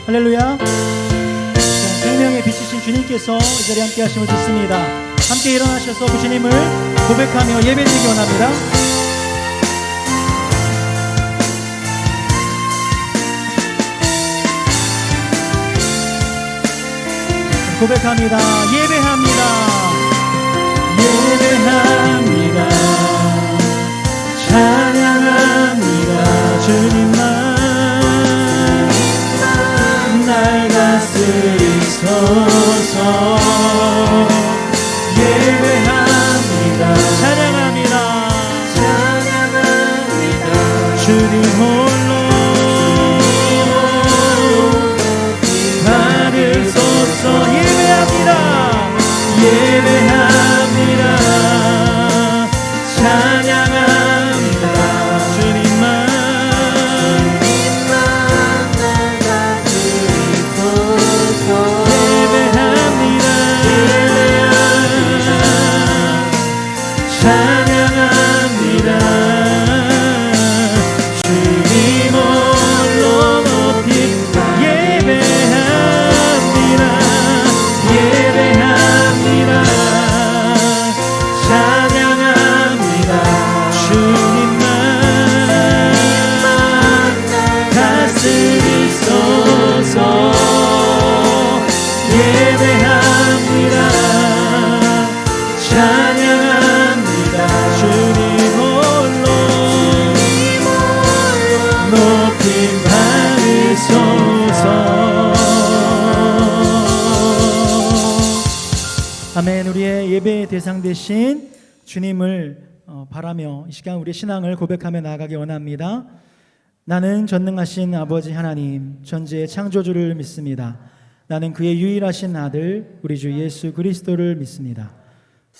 할렐루야. 생명의 빛이신 주님께서 이 자리에 함께 하심을 듣습니다. 함께 일어나셔서 그 주님을 고백하며 예배드리기 원합니다. 고백합니다. 예배합니다. 예배합니다. 찬양합니다. 주님만 날 다스리소서. 예배합니다. 찬양합니다. 찬양합니다. 주님 홀로 받으소서. 예배합니다. 예배합니다. 찬양합니다. 주님만 날 다스리소서. 예배합니다. 찬양합니다. 주님 홀로 높이 예배합니다. 예배합니다. 찬양합니다. 주님만 다스리소서. 예배합니다. 찬양합니다. 주님 홀로 높임 받으소서. 아멘. 우리의 예배의 대상 되신 주님을 바라며 이 시간 우리의 신앙을 고백하며 나아가기 원합니다. 나는 전능하신 아버지 하나님, 전지의 창조주를 믿습니다. 나는 그의 유일하신 아들 우리 주 예수 그리스도를 믿습니다.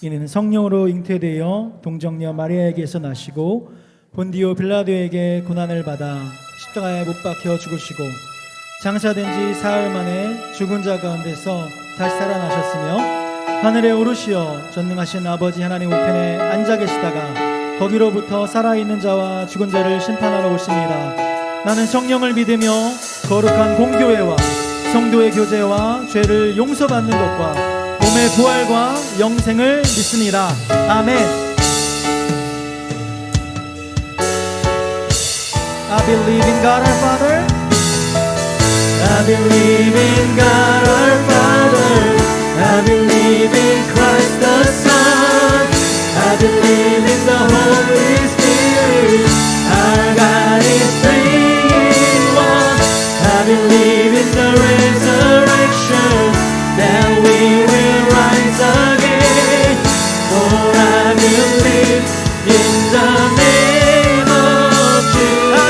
이는 성령으로 잉태되어 동정녀 마리아에게서 나시고 본디오 빌라도에게 고난을 받아 십자가에 못 박혀 죽으시고 장사된 지 사흘 만에 죽은 자 가운데서 다시 살아나셨으며 하늘에 오르시어 전능하신 아버지 하나님 우편에 앉아 계시다가 거기로부터 살아있는 자와 죽은 자를 심판하러 오십니다. 나는 성령을 믿으며 거룩한 공교회와 성도의 교제와 죄를 용서받는 것과 몸의 부활과 영생을 믿습니다. 아멘. I believe in God our Father. I believe in God our Father. I believe in Christ the Son. I believe in the Holy Spirit. Our God is three in one. I believe in the resurrection, that we will rise again. For I believe in the name of Jesus.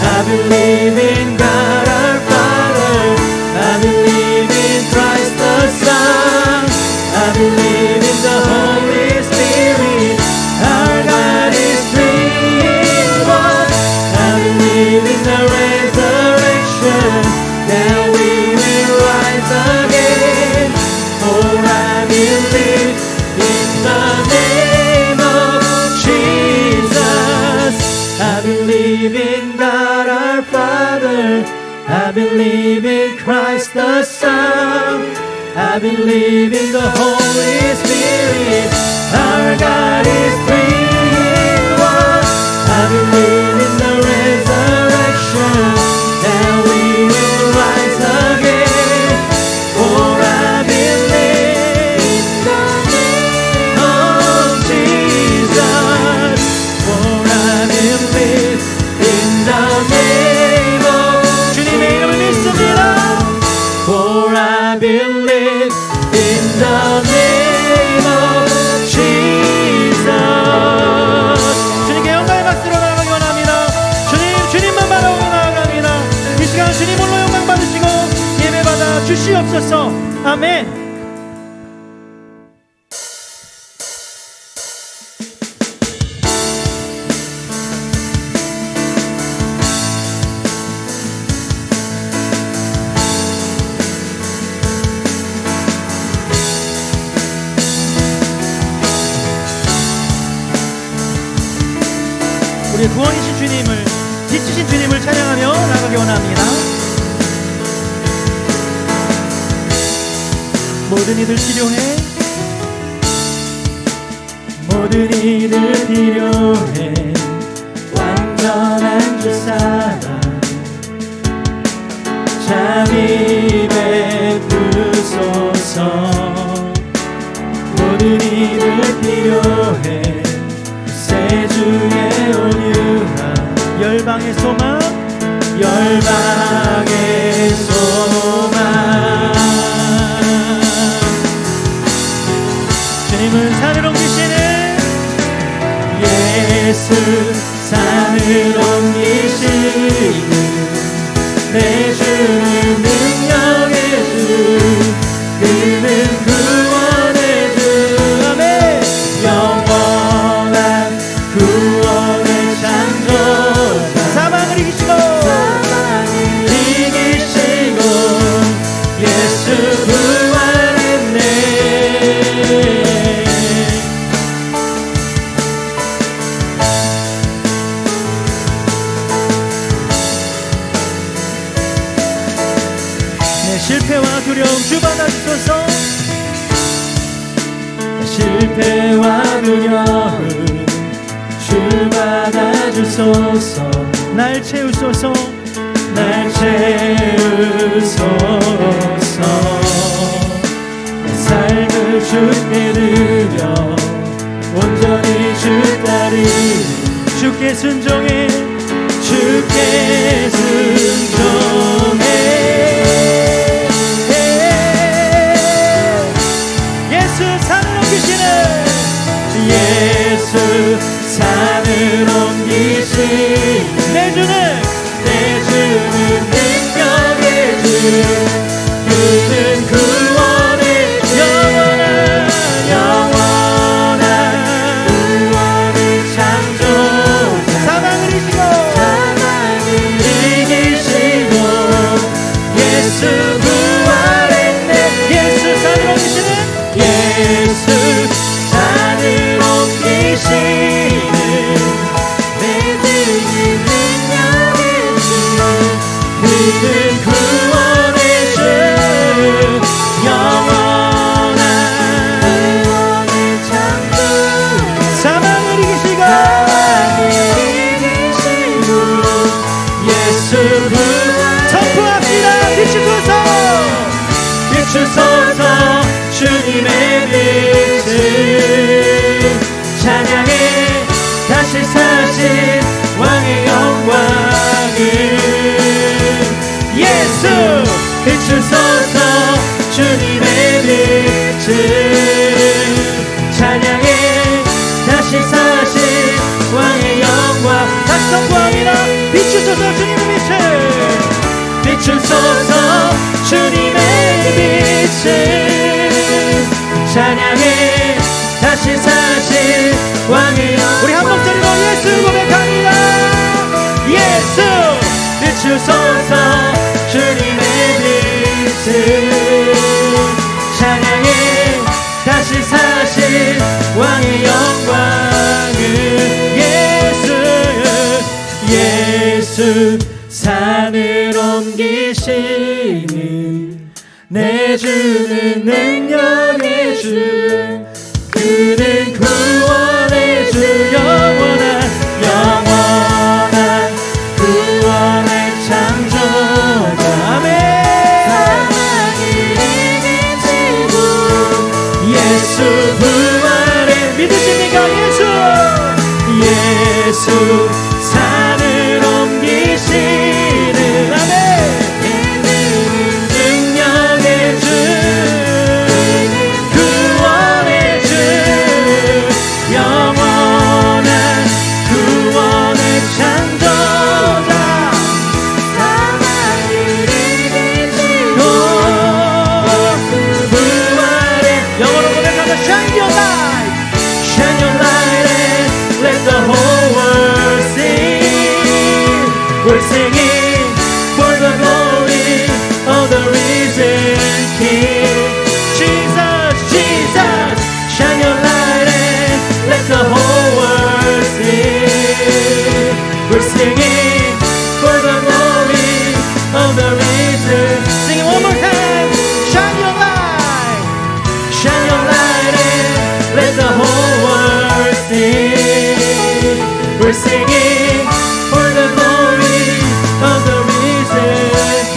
I believe in God our Father. I believe in Christ the Son. I believe in the Holy Spirit. Our God is three in one. I believe in the resurrection, that we will rise again. For I believe in the name of Jesus. I believe in God our Father. I believe in Christ the Son. I believe in the Holy Spirit. Our God is three in one. I believe in the resurrection, that we will rise again. For I believe in the name of Jesus. For I believe in the name of 주님의 이름을 믿습니다. For I believe in the name of Jesus. 주님께 영광의 박수로 나아가기 원합니다. 주님만 바라보고 나아갑니다. 이 시간 주님 홀로 영광 받으시고 예배받아 주시옵소서. 아멘. 우리의 구원이신 주님을, 빛이신 주님을 찬양하며 나가기 원합니다. 모든 이들 필요해 모든 이들 필요해 완전한 주 사랑 자비 베푸소서 모든 이들 필요해 새 주의 온유한 열방의 소망 열방의 소망 주님은 산을 옮기시는 예수 산을 옮기시는 내 주는 능력의 주 그는 구원의 주 아멘 영원한 구원의 창조자 사망을 이기시고 예수 부활했네 내 실패와 두려움 주 받아주소서 실패와 두려움 주 받아주소서 날 채우소서 날 채우소서 내 삶을 주께 드려 온전히 주 따르 주께 순종해 주께 순종해 예수 산을 옮기시는 예수 산을 옮기시는 내 주는 능력의 주 그는 구원의 영원한 구원의 창조자 사망을 이기시고 예수 부활했네 예수 산을 옮기시는 예수 산을 옮기시는 내 주는 능력의 그는 구원의 주 영원한 구원의 창조 사망을 이기시고 예수 부활 선포합시다 비추소서 비추소서 주님의 빛을 찬양해 다시 사신 왕의 영광을 예수 비추소서 주님의 빛을 찬양해 다시 사신 왕의 영광 다시 선포합니다 비추소서 주님의 빛을 비추소서 주님의 빛을 찬양해 다시 사신 왕의 영광 우리 한 목소리로 예수 고백합니다 예수 비추소서 주님의 빛을 찬양해 다시 사신 왕의 영광을 예수 산을 옮기시는 내 주는 능력의 주 그는 구원의 주 영원한 구원의 창조자 아멘 예수 부활의 믿으십니까 예수 산을 옮기시는 아멘 능력의 주 구원의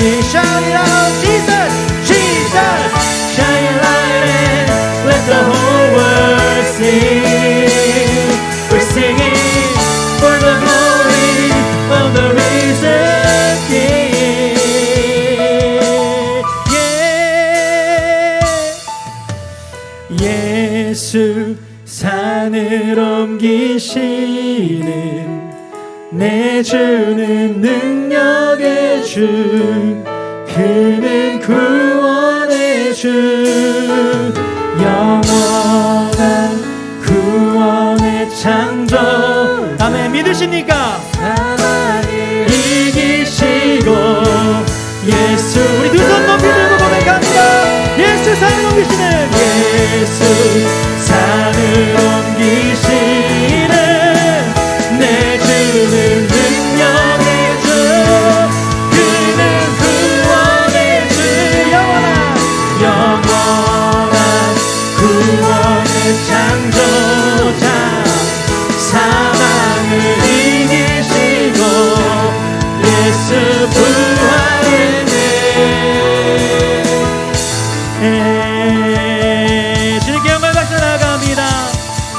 Shout it out, Jesus, Jesus. Shine your light and let the whole world sing. We're singing for the glory of the risen King. Yeah. 예수 산을 옮기시는 내 주는 능력의 주, 그는 구원의 주, 영원한 구원의 창조. 아멘. 믿으십니까? 사랑을 이기시고 예수. 우리 두 손 높이 들고 고백합니다. 예수 산을 옮기시는, 예수 산을 옮기시는 내 주는 능력의 주, 그는 구원의 주, 영원한 구원의 창조자, 사망을 이기시고 예수 부활했네. 주님께 영광 받쳐 나아갑니다.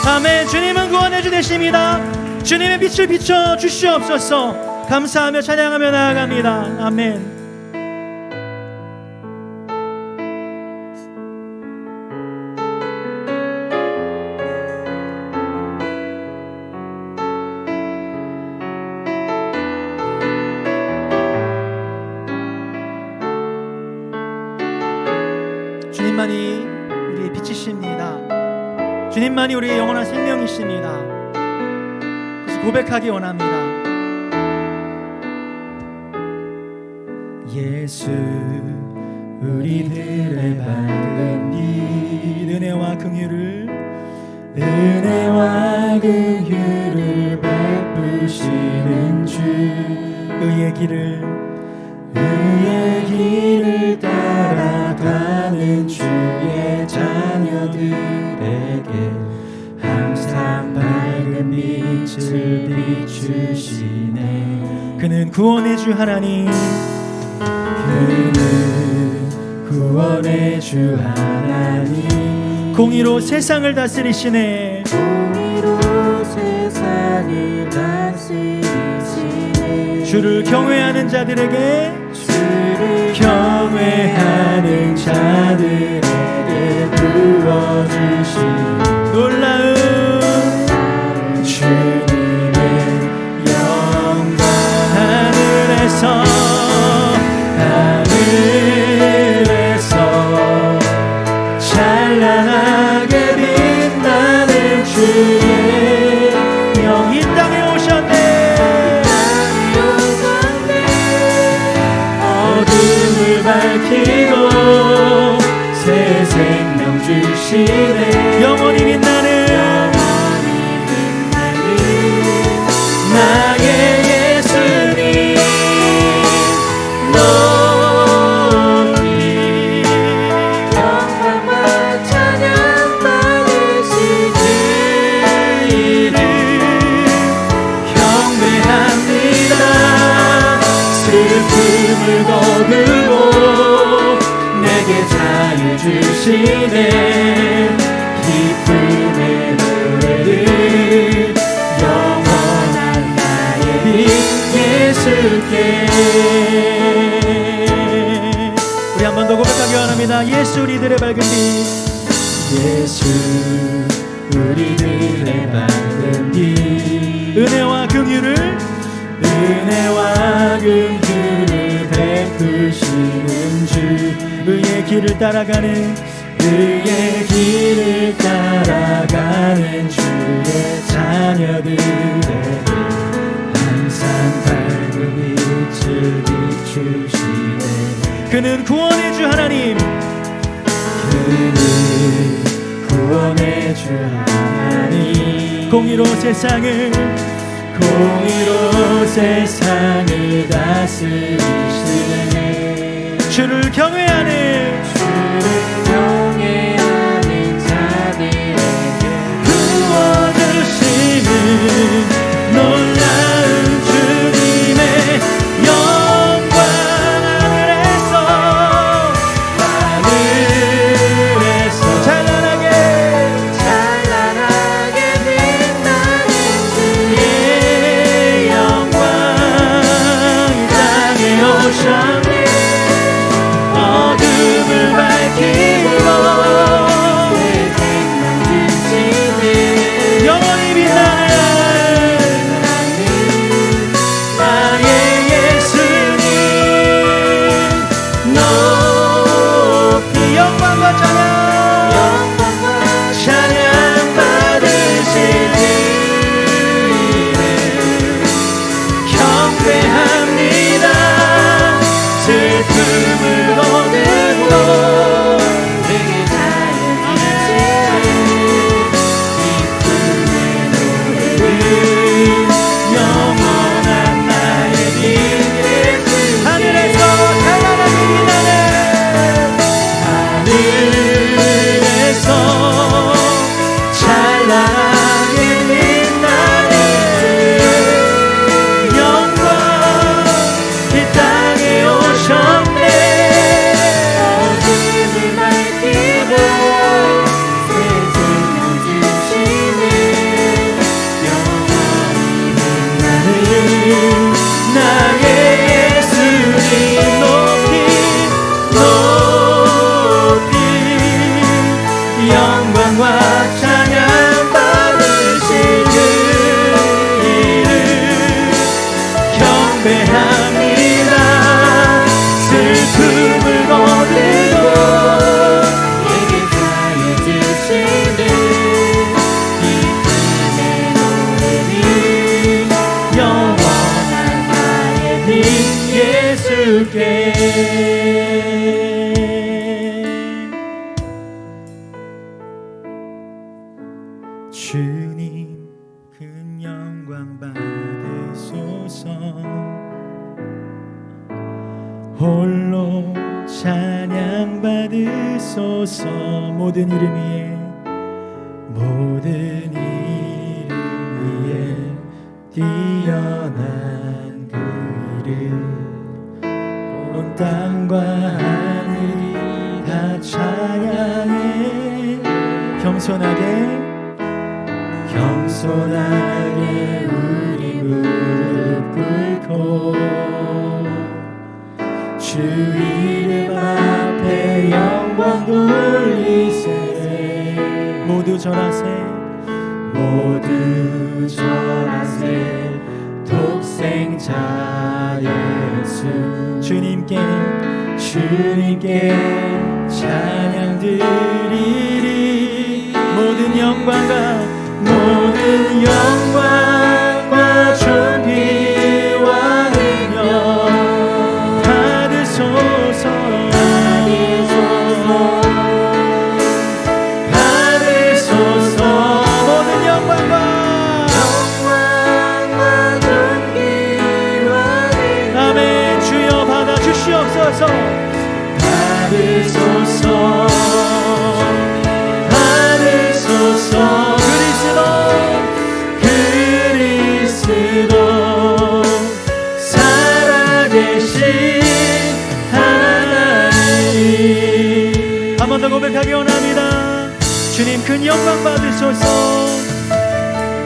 아멘. 주님은 구원의 주 되십니다. 주님의 빛을 비춰 주시옵소서. 감사하며 찬양하며 나아갑니다. 아멘. 주님만이 우리의 빛이십니다. 주님만이 우리의 영원한 생명이십니다. 그래서 고백하기 원합니다. 예수 우리들의 밝은 빛, 은혜와 긍휼을 베푸시는 주, 의의 길을 따라가는 주의 자녀들에게 항상 밝은 빛을 비추시네. 그는 구원의 주 하나님, 그는 구원의 주 하나님, 공의로 세상을 다스리시네. 공의로 세상을 다스리시네. 주를 경외하는 자들에게, 주를 경외하는 자들에게 부어주신 놀라운 주님의 영광, 하늘에서 찬란하게 빛나는 주의 영, 이 땅에 오셨네. 어둠을 밝히고 새 생명 주시네. 영원히 빛나는 나의 예수님 높이 영광과 찬양 받으시기를 경배합니다. 슬픔을 거두고 내게 자유 주시네. 기쁨의 노래를 영원한 나의 빛 예수께. 우리 한 번 더 고백하기 원합니다. 예수 우리들의 밝은 빛, 예수 우리들의 밝은 빛, 은혜와 긍휼을 베푸시는 주, 의의 길을 따라가는 주의 자녀들에게 항상 밝은 빛을 비추시네. 그는 구원의 주 하나님, 그는 구원의 주 하나님, 공의로 세상을 다스리시네. 주를 경외하는 자들에게 부어주시는 놀라운 주님의 영광, 하늘에서 주님 큰 영광 받으소서. 홀로 찬양 받으소서. 모든 이름 위에 모든 이름 위에 뛰어난 그 이름 온 땅과 하늘이 다 찬양해. 겸손하게 우리 무릎 꿇고 주 이름 앞에 영광 돌리세. 모두 절하세 독생자 예수. 주님께 찬양 드리리. 모든 영광과 존귀와 능력 받으소서. 모든 영광과 존귀와 능력. 아멘. 주여 받아주시옵소서. 받으소서. 그리스도 살아계신 하나님. 한 번 더 고백하기 원합니다. 주님 큰 영광 받으소서.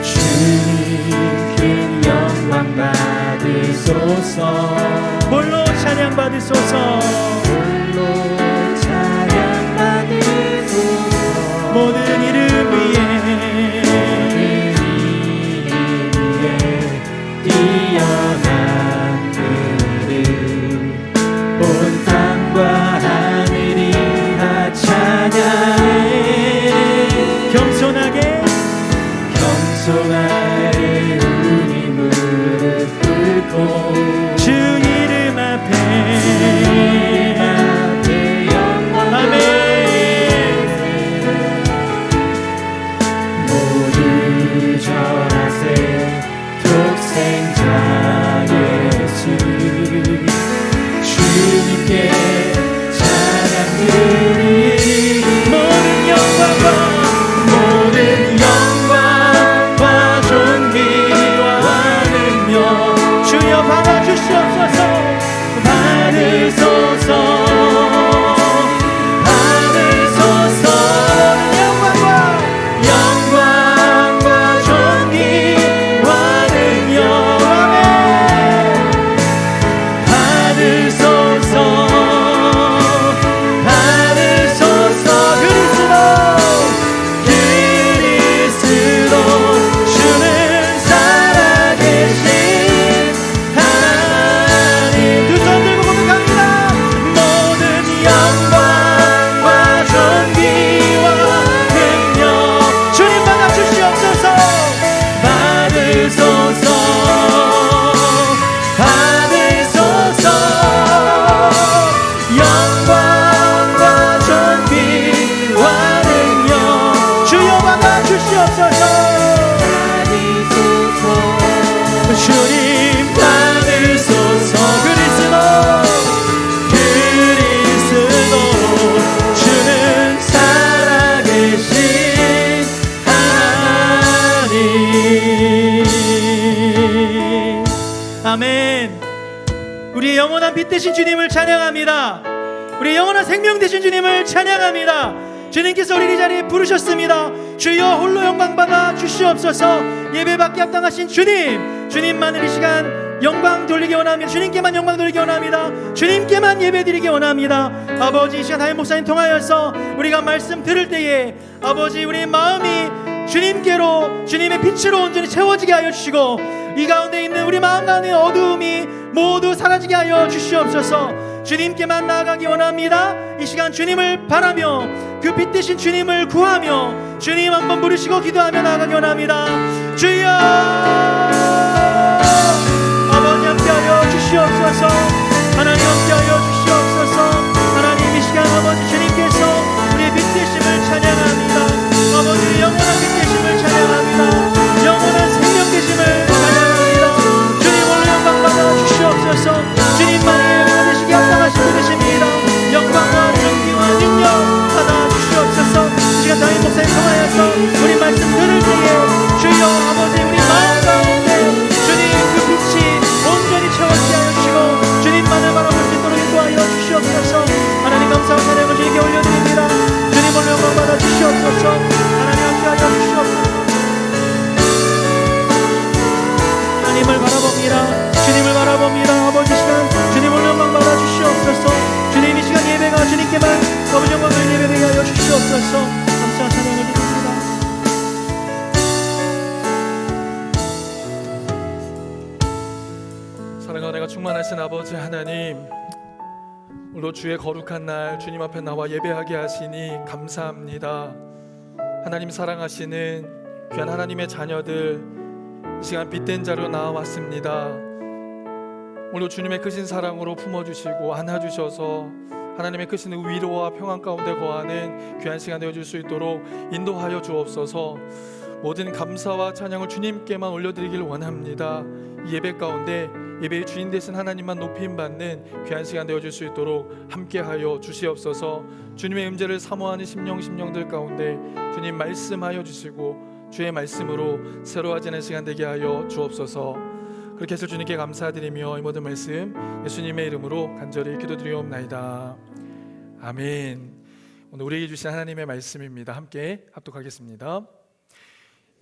주님 큰 영광 받으소서. 홀로 찬양 받으소서. 모든 이름 위에 뛰어난 그름 온 땅과 하늘이 다 찬양해. 겸손하게 우리 무릎 꿇고 주 이름 앞에 영광. 아멘. 모두 절하세 독생자 예수. 주님께 찬양 드리리. 모든 영광과 존귀와 능력 주여 받아주시옵소서. 받으소서. 영광과 존귀와 능력 받으소서. 빛 되신 주님을 찬양합니다. 우리 영원한 생명 되신 주님을 찬양합니다. 주님께서 우리 이 자리에 부르셨습니다. 주여 홀로 영광 받아 주시옵소서. 예배받기 합당하신 주님, 주님만을 이 시간 영광 돌리기 원합니다. 주님께만 영광 돌리기 원합니다. 주님께만 예배 드리기 원합니다. 아버지, 이 시간 담임 목사님 통하여서 우리가 말씀 들을 때에 아버지, 우리 마음이 주님께로, 주님의 빛으로 온전히 채워지게 하여 주시고, 이 가운데 있는 우리 마음 가운데 어두움이 모두 사라지게 하여 주시옵소서. 주님께만 나아가기 원합니다. 이 시간 주님을 바라며 그 빛 되신 주님을 구하며 주님 한번 부르시고 기도하며 나아가기 원합니다. 주여, 아버지 함께하여 주시옵소서. 하나님 함께하여 주시옵소서. 하나님, 이 시간 아버지 주님께서 우리의 빛 되심을 찬양합니다. 아버지, 영원한 빛 되심을 찬양합니다. 영원한 생명 되심을 찬양합니다. 주님 오늘 영광 받아 주시옵소서. 주님만이 예배가 되시기 합당하신 분이십니다. 영광과 존귀와 능력 받아 주시옵소서. 이 시간 담임 목사님 통하여서 우리 말씀 들을 때에 주여 아버지, 우리 마음 가운데 주님 그 빛이 온전히 채워지게 하여 주시고 주님만을 바라볼 수 있도록 인도하여 주시옵소서. 하나님, 감사와 찬양을 주님께 올려드립니다. 주님 오늘 영광 받아 주시옵소서. 하나님 함께하여 주시옵소서. 하나님을 바라봅니다. 주님을 바라봅니다. 아버지, 시간 주님 오늘 영광 받아 주시옵소서. 주님, 이 시간 예배가 주님께만 아버지 영광을 예배되게 하여 주시옵소서. 감사와 찬양을 드립니다. 사랑과 은혜가 충만하신 아버지 하나님, 오늘도 주의 거룩한 날 주님 앞에 나와 예배하게 하시니 감사합니다. 하나님 사랑하시는 귀한 하나님의 자녀들, 이 시간 빛된 자로 나와왔습니다. 오늘도 주님의 크신 사랑으로 품어주시고 안아주셔서 하나님의 크신 위로와 평안 가운데 거하는 귀한 시간 되어줄 수 있도록 인도하여 주옵소서. 모든 감사와 찬양을 주님께만 올려드리길 원합니다. 이 예배 가운데 예배의 주인 되신 하나님만 높임받는 귀한 시간 되어줄 수 있도록 함께하여 주시옵소서. 주님의 음재를 사모하는 심령들 가운데 주님 말씀하여 주시고 주의 말씀으로 새로워지는 시간 되게 하여 주옵소서. 그렇게 해서 주님께 감사드리며 이 모든 말씀 예수님의 이름으로 간절히 기도드리옵나이다. 아멘. 오늘 우리에게 주신 하나님의 말씀입니다. 함께 합독하겠습니다.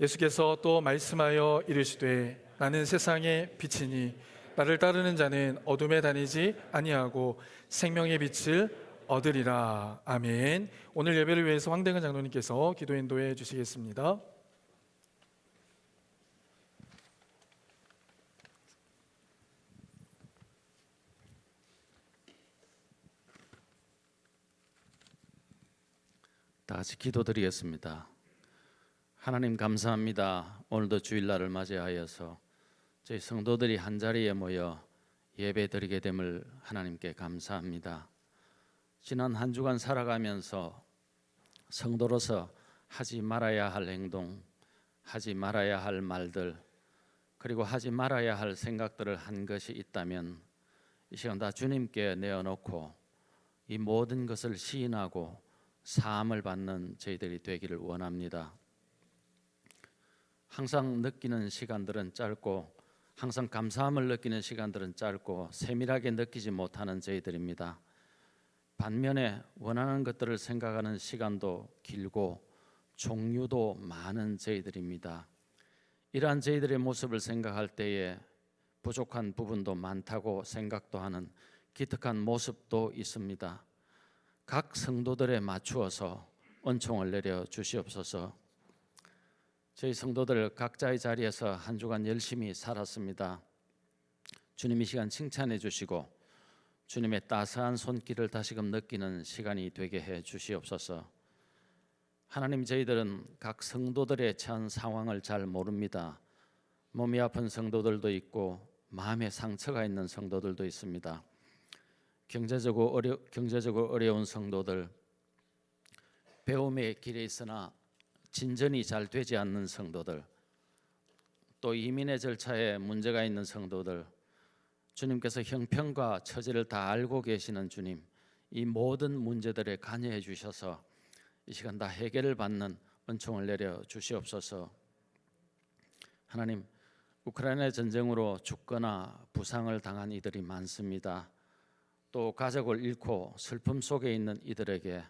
예수께서 또 말씀하여 이르시되 나는 세상의 빛이니 나를 따르는 자는 어둠에 다니지 아니하고 생명의 빛을 얻으리라. 아멘. 오늘 예배를 위해서 황대근 장로님께서 기도 인도해 주시겠습니다. 다 같이 기도드리겠습니다. 하나님 감사합니다. 오늘도 주일날을 맞이하여서 저희 성도들이 한자리에 모여 예배드리게 됨을 하나님께 감사합니다. 지난 한 주간 살아가면서 성도로서 하지 말아야 할 행동, 하지 말아야 할 말들, 그리고 하지 말아야 할 생각들을 한 것이 있다면 이 시간 다 주님께 내어놓고 이 모든 것을 시인하고 사함을 받는 저희들이 되기를 원합니다. 항상 느끼는 시간들은 짧고 항상 감사함을 느끼는 시간들은 짧고 세밀하게 느끼지 못하는 저희들입니다. 반면에 원하는 것들을 생각하는 시간도 길고 종류도 많은 저희들입니다. 이러한 저희들의 모습을 생각할 때에 부족한 부분도 많다고 생각도 하는 기특한 모습도 있습니다. 각 성도들에 맞추어서 은총을 내려 주시옵소서. 저희 성도들 각자의 자리에서 한 주간 열심히 살았습니다. 주님 이 시간 칭찬해 주시고 주님의 따스한 손길을 다시금 느끼는 시간이 되게 해 주시옵소서. 하나님, 저희들은 각 성도들의 처한 상황을 잘 모릅니다. 몸이 아픈 성도들도 있고 마음에 상처가 있는 성도들도 있습니다. 경제적으로 어려운 성도들, 배움의 길에 있으나 진전이 잘 되지 않는 성도들, 또 이민의 절차에 문제가 있는 성도들, 주님께서 형편과 처지를 다 알고 계시는 주님, 이 모든 문제들에 관여해 주셔서 이 시간 다 해결을 받는 은총을 내려 주시옵소서. 하나님, 우크라이나 전쟁으로 죽거나 부상을 당한 이들이 많습니다. 또 가족을 잃고 슬픔 속에 있는 이들에게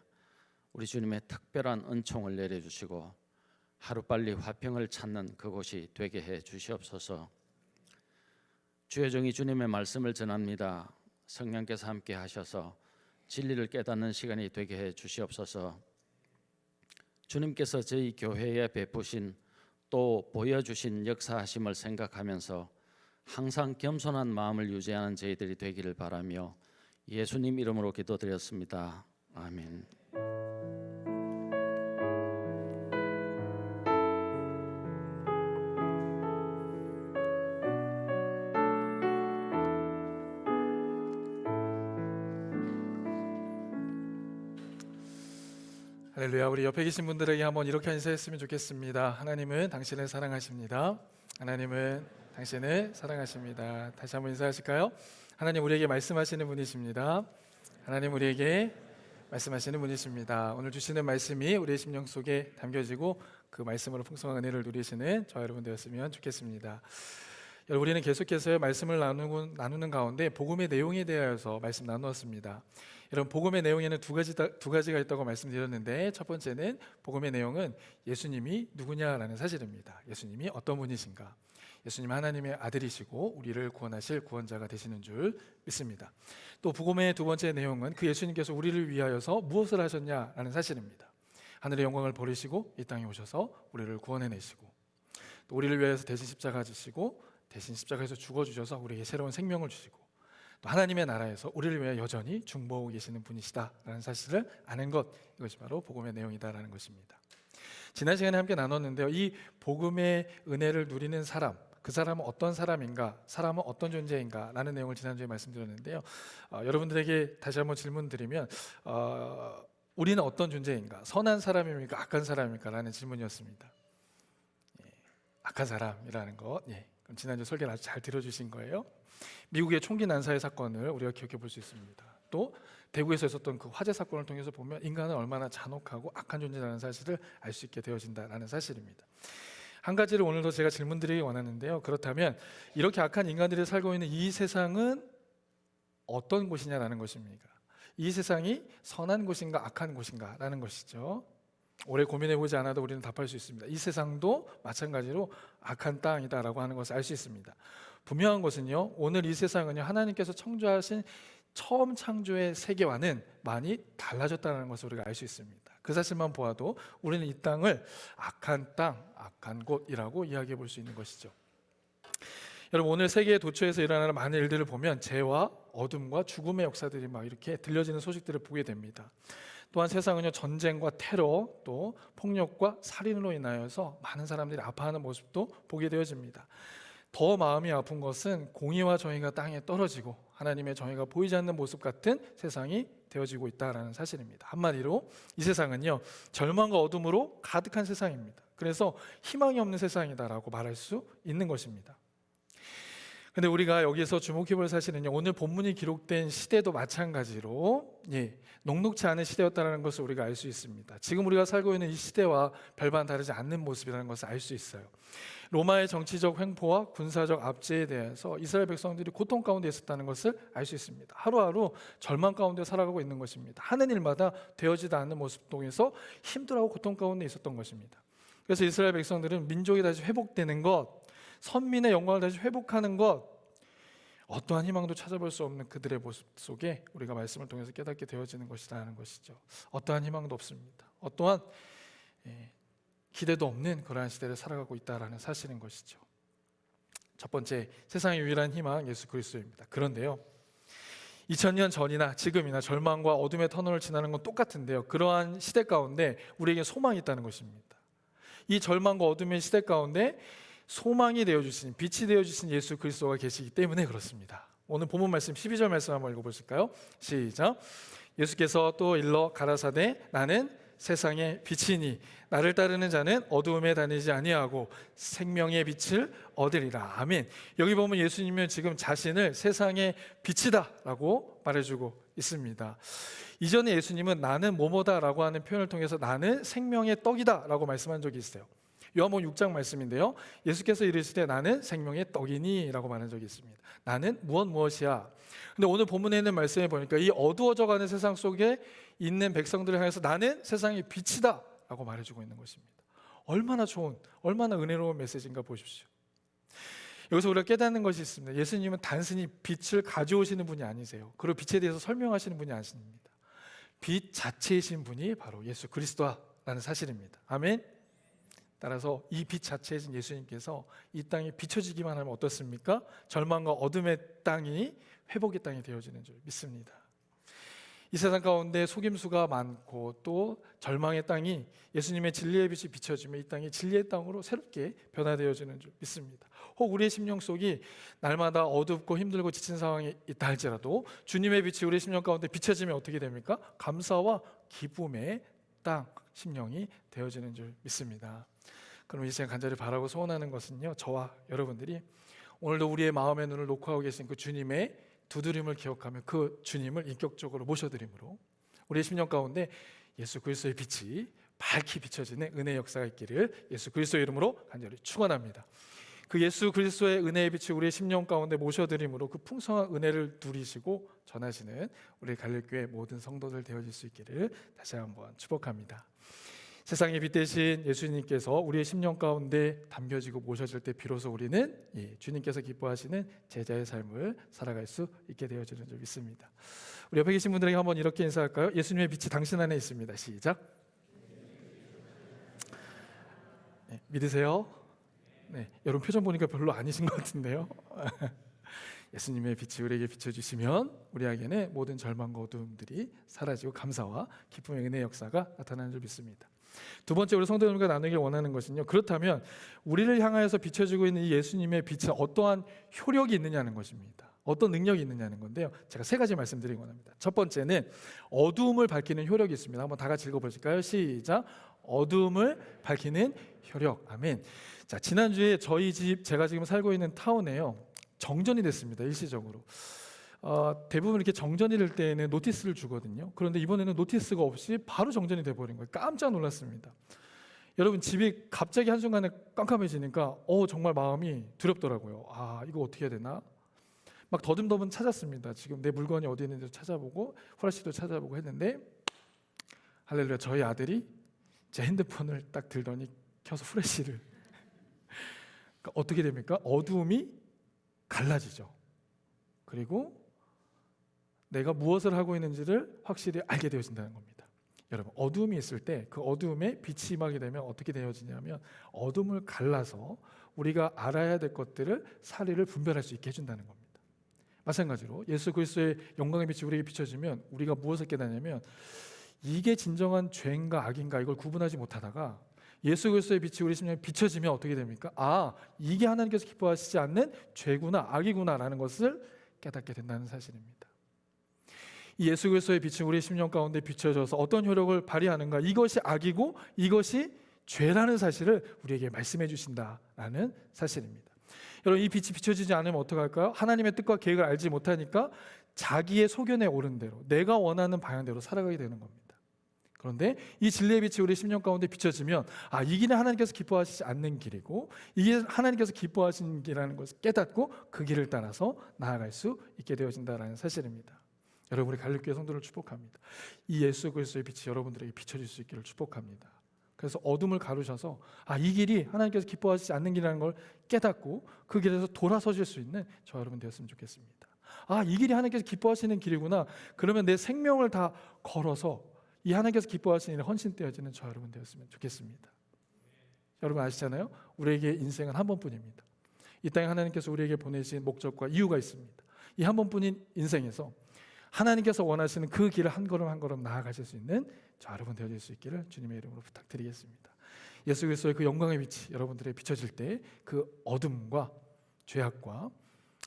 우리 주님의 특별한 은총을 내려주시고 하루빨리 화평을 찾는 그곳이 되게 해 주시옵소서. 주의 종이 주님의 말씀을 전합니다. 성령께서 함께 하셔서 진리를 깨닫는 시간이 되게 해 주시옵소서. 주님께서 저희 교회에 베푸신 또 보여주신 역사하심을 생각하면서 항상 겸손한 마음을 유지하는 저희들이 되기를 바라며 예수님 이름으로 기도드렸습니다. 아멘. 할렐루야. 우리 옆에 계신 분들에게 한번 이렇게 인사했으면 좋겠습니다. 하나님은 당신을 사랑하십니다. 하나님은 당신을 사랑하십니다. 다시 한번 인사하실까요? 하나님 우리에게 말씀하시는 분이십니다. 하나님 우리에게 말씀하시는 분이십니다. 오늘 주시는 말씀이 우리의 심령 속에 담겨지고 그 말씀으로 풍성한 은혜를 누리시는 저와 여러분 되었으면 좋겠습니다. 여러분, 우리는 계속해서 말씀을 나누는 가운데 복음의 내용에 대하여서 말씀 나누었습니다. 여러분, 복음의 내용에는 두 가지가 있다고 말씀드렸는데, 첫 번째는 복음의 내용은 예수님이 누구냐라는 사실입니다. 예수님이 어떤 분이신가? 예수님 하나님의 아들이시고 우리를 구원하실 구원자가 되시는 줄 믿습니다. 또 복음의 두 번째 내용은 그 예수님께서 우리를 위하여서 무엇을 하셨냐라는 사실입니다. 하늘의 영광을 버리시고 이 땅에 오셔서 우리를 구원해내시고 또 우리를 위하여서 대신 십자가 지시고 대신 십자가에서 죽어주셔서 우리에게 새로운 생명을 주시고 또 하나님의 나라에서 우리를 위해 여전히 중보하고 계시는 분이시다라는 사실을 아는 것, 이것이 바로 복음의 내용이다라는 것입니다. 지난 시간에 함께 나눴는데요, 이 복음의 은혜를 누리는 사람, 그 사람은 어떤 사람인가, 사람은 어떤 존재인가 라는 내용을 지난주에 말씀드렸는데요, 여러분들에게 다시 한번 질문 드리면 우리는 어떤 존재인가, 선한 사람입니까, 악한 사람입니까 라는 질문이었습니다. 악한 사람이라는 것, 그럼 지난주 설교를 아주 잘 들어주신 거예요. 미국의 총기 난사의 사건을 우리가 기억해 볼 수 있습니다. 또 대구에서 있었던 그 화재 사건을 통해서 보면 인간은 얼마나 잔혹하고 악한 존재라는 사실을 알 수 있게 되어진다는 사실입니다. 한 가지를 오늘도 제가 질문드리기 원하는데요, 그렇다면 이렇게 악한 인간들이 살고 있는 이 세상은 어떤 곳이냐라는 것입니까? 이 세상이 선한 곳인가 악한 곳인가 라는 것이죠. 오래 고민해보지 않아도 우리는 답할 수 있습니다. 이 세상도 마찬가지로 악한 땅이다라고 하는 것을 알 수 있습니다. 분명한 것은요, 오늘 이 세상은요, 하나님께서 창조하신 처음 창조의 세계와는 많이 달라졌다는 것을 우리가 알 수 있습니다. 그 사실만 보아도 우리는 이 땅을 악한 땅, 악한 곳이라고 이야기해 볼 수 있는 것이죠. 여러분, 오늘 세계의 도처에서 일어나는 많은 일들을 보면 죄와 어둠과 죽음의 역사들이 막 이렇게 들려지는 소식들을 보게 됩니다. 또한 세상은요, 전쟁과 테러, 또 폭력과 살인으로 인하여서 많은 사람들이 아파하는 모습도 보게 되어집니다. 더 마음이 아픈 것은 공의와 정의가 땅에 떨어지고 하나님의 정의가 보이지 않는 모습 같은 세상이 되어지고 있다는 사실입니다. 한마디로 이 세상은요, 절망과 어둠으로 가득한 세상입니다. 그래서 희망이 없는 세상이다라고 말할 수 있는 것입니다. 근데 우리가 여기서 주목해 볼 사실은요, 오늘 본문이 기록된 시대도 마찬가지로 녹록치 않은 시대였다는 것을 우리가 알 수 있습니다. 지금 우리가 살고 있는 이 시대와 별반 다르지 않는 모습이라는 것을 알 수 있어요. 로마의 정치적 횡포와 군사적 압제에 대해서 이스라엘 백성들이 고통 가운데 있었다는 것을 알 수 있습니다. 하루하루 절망 가운데 살아가고 있는 것입니다. 하는 일마다 되어지지 않는 모습 통해서 힘들어하고 고통 가운데 있었던 것입니다. 그래서 이스라엘 백성들은 민족이 다시 회복되는 것, 선민의 영광을 다시 회복하는 것, 어떠한 희망도 찾아볼 수 없는 그들의 모습 속에 우리가 말씀을 통해서 깨닫게 되어지는 것이라는 것이죠. 어떠한 희망도 없습니다. 어떠한 기대도 없는 그러한 시대를 살아가고 있다는 사실인 것이죠. 첫 번째, 세상의 유일한 희망 예수 그리스도입니다. 그런데요, 2000년 전이나 지금이나 절망과 어둠의 터널을 지나는 건 똑같은데요, 그러한 시대 가운데 우리에게 소망이 있다는 것입니다. 이 절망과 어둠의 시대 가운데 소망이 되어주신, 빛이 되어주신 예수 그리스도가 계시기 때문에 그렇습니다. 오늘 본문 말씀 12절 말씀 한번 읽어보실까요? 시작. 예수께서 또 일러 가라사대 나는 세상의 빛이니 나를 따르는 자는 어두움에 다니지 아니하고 생명의 빛을 얻으리라. 아멘. 여기 보면 예수님은 지금 자신을 세상의 빛이다 라고 말해주고 있습니다. 이전에 예수님은 나는 뭐뭐다 라고 하는 표현을 통해서 나는 생명의 떡이다 라고 말씀한 적이 있어요. 요한복음 6장 말씀인데요. 예수께서 이르시되 나는 생명의 떡이니 라고 말한 적이 있습니다. 나는 무엇이야. 근데 오늘 본문에 있는 말씀에 보니까 이 어두워져가는 세상 속에 있는 백성들을 향해서 나는 세상의 빛이다 라고 말해주고 있는 것입니다. 얼마나 좋은, 얼마나 은혜로운 메시지인가 보십시오. 여기서 우리가 깨닫는 것이 있습니다. 예수님은 단순히 빛을 가져오시는 분이 아니세요. 그리고 빛에 대해서 설명하시는 분이 아닙니다. 빛 자체이신 분이 바로 예수 그리스도라는 사실입니다. 아멘. 따라서 이 빛 자체이신 예수님께서 이 땅에 비춰지기만 하면 어떻습니까? 절망과 어둠의 땅이 회복의 땅이 되어지는 줄 믿습니다. 이 세상 가운데 속임수가 많고 또 절망의 땅이 예수님의 진리의 빛이 비춰지면 이 땅이 진리의 땅으로 새롭게 변화되어지는 줄 믿습니다. 혹 우리의 심령 속이 날마다 어둡고 힘들고 지친 상황이 있다 할지라도 주님의 빛이 우리의 심령 가운데 비춰지면 어떻게 됩니까? 감사와 기쁨의 땅, 심령이 되어지는 줄 믿습니다. 그럼 이 시간 간절히 바라고 소원하는 것은요, 저와 여러분들이 오늘도 우리의 마음의 눈을 놓고 하고 계신 그 주님의 두드림을 기억하며 그 주님을 인격적으로 모셔드림으로 우리의 심령 가운데 예수 그리스도의 빛이 밝히 비춰지는 은혜의 역사가 있기를 예수 그리스도의 이름으로 간절히 축원합니다. 그 예수 그리스도의 은혜의 빛이 우리의 심령 가운데 모셔드림으로 그 풍성한 은혜를 누리시고 전하시는 우리 갈릴교회 모든 성도들 되어질 수 있기를 다시 한번 축복합니다. 세상의 빛 대신 예수님께서 우리의 심령 가운데 담겨지고 모셔질 때 비로소 우리는 주님께서 기뻐하시는 제자의 삶을 살아갈 수 있게 되어지는 줄 믿습니다. 우리 옆에 계신 분들에게 한번 이렇게 인사할까요? 예수님의 빛이 당신 안에 있습니다. 시작. 네, 믿으세요? 네, 여러분 표정 보니까 별로 아니신 것 같은데요. 예수님의 빛이 우리에게 비춰주시면 우리에게는 모든 절망과 어두움들이 사라지고 감사와 기쁨의 은혜의 역사가 나타나는 줄 믿습니다. 두 번째 우리 성도님과 나누길 원하는 것은요, 그렇다면 우리를 향하여서 비춰지고 있는 이 예수님의 빛에 어떠한 효력이 있느냐는 것입니다. 어떤 능력이 있느냐는 건데요, 제가 세 가지 말씀드리기 원합니다. 첫 번째는 어두움을 밝히는 효력이 있습니다. 한번 다 같이 읽어보실까요? 시작. 어두움을 밝히는 효력. 아멘. 자, 지난주에 저희 집, 제가 지금 살고 있는 타운에요, 정전이 됐습니다. 일시적으로. 대부분 이렇게 정전이 될 때에는 노티스를 주거든요. 그런데 이번에는 노티스가 없이 바로 정전이 돼버린 거예요. 깜짝 놀랐습니다. 여러분, 집이 갑자기 한순간에 깜깜해지니까 정말 마음이 두렵더라고요. 이거 어떻게 해야 되나? 막 더듬더듬 찾았습니다. 지금 내 물건이 어디 있는지 찾아보고 후라시도 찾아보고 했는데, 할렐루야, 저희 아들이 제 핸드폰을 딱 들더니 켜서 후레쉬를 그러니까 어떻게 됩니까? 어두움이 갈라지죠. 그리고 내가 무엇을 하고 있는지를 확실히 알게 되어진다는 겁니다. 여러분, 어두움이 있을 때 그 어두움에 빛이 임하게 되면 어떻게 되어지냐면 어둠을 갈라서 우리가 알아야 될 것들을 사리를 분별할 수 있게 해준다는 겁니다. 마찬가지로 예수 그리스도의 영광의 빛이 우리에게 비춰지면 우리가 무엇을 깨닫냐면 이게 진정한 죄인가 악인가 이걸 구분하지 못하다가 예수 그리스도의 빛이 우리 심령에 비춰지면 어떻게 됩니까? 이게 하나님께서 기뻐하시지 않는 죄구나 악이구나라는 것을 깨닫게 된다는 사실입니다. 이 예수 그리스도의 빛이 우리 심령 가운데 비춰져서 어떤 효력을 발휘하는가, 이것이 악이고 이것이 죄라는 사실을 우리에게 말씀해 주신다라는 사실입니다. 여러분, 이 빛이 비춰지지 않으면 어떡할까요? 하나님의 뜻과 계획을 알지 못하니까 자기의 소견에 오른 대로 내가 원하는 방향대로 살아가게 되는 겁니다. 그런데 이 진리의 빛이 우리 심령 가운데 비춰지면 이 길은 하나님께서 기뻐하시지 않는 길이고 이게 하나님께서 기뻐하시는 길이라는 것을 깨닫고 그 길을 따라서 나아갈 수 있게 되어진다는 사실입니다. 여러분, 우리 갈릴교회 성도를 축복합니다. 이 예수 그리스도의 빛이 여러분들에게 비춰질 수 있기를 축복합니다. 그래서 어둠을 가르셔서 이 길이 하나님께서 기뻐하시지 않는 길이라는 걸 깨닫고 그 길에서 돌아서실 수 있는 저 여러분 되었으면 좋겠습니다. 이 길이 하나님께서 기뻐하시는 길이구나. 그러면 내 생명을 다 걸어서 이 하나님께서 기뻐하시는 일에 헌신되어지는 저 여러분 되었으면 좋겠습니다. 여러분 아시잖아요? 우리에게 인생은 한 번뿐입니다. 이 땅에 하나님께서 우리에게 보내신 목적과 이유가 있습니다. 이 한 번뿐인 인생에서 하나님께서 원하시는 그 길을 한 걸음 한 걸음 나아가실 수 있는 저 여러분 되어질 수 있기를 주님의 이름으로 부탁드리겠습니다. 예수 그리스도의 그 영광의 빛이 여러분들에게 비춰질 때 그 어둠과 죄악과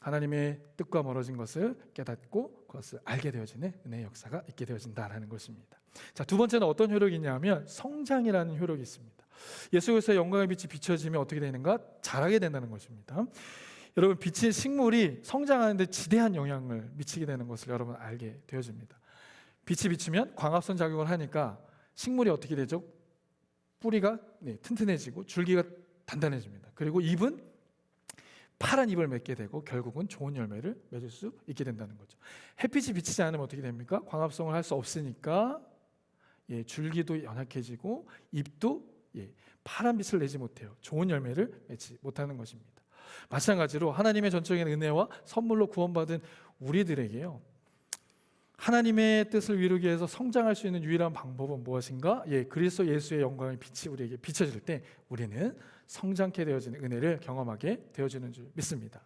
하나님의 뜻과 멀어진 것을 깨닫고 그것을 알게 되어지는 은혜의 역사가 있게 되어진다라는 것입니다. 자, 두 번째는 어떤 효력이 있냐면 성장이라는 효력이 있습니다. 예수 그리스도의 영광의 빛이 비춰지면 어떻게 되는가? 자라게 된다는 것입니다. 여러분, 빛의 식물이 성장하는 데 지대한 영향을 미치게 되는 것을 여러분 알게 되어집니다. 빛이 비추면 광합성 작용을 하니까 식물이 어떻게 되죠? 뿌리가 튼튼해지고 줄기가 단단해집니다. 그리고 잎은 파란 잎을 맺게 되고 결국은 좋은 열매를 맺을 수 있게 된다는 거죠. 햇빛이 비치지 않으면 어떻게 됩니까? 광합성을 할 수 없으니까 줄기도 연약해지고 잎도 파란 빛을 내지 못해요. 좋은 열매를 맺지 못하는 것입니다. 마찬가지로 하나님의 전적인 은혜와 선물로 구원받은 우리들에게요, 하나님의 뜻을 이루기 위해서 성장할 수 있는 유일한 방법은 무엇인가? 그리스도 예수의 영광의 빛이 우리에게 비춰질 때 우리는 성장케 되어지는 은혜를 경험하게 되어지는 줄 믿습니다.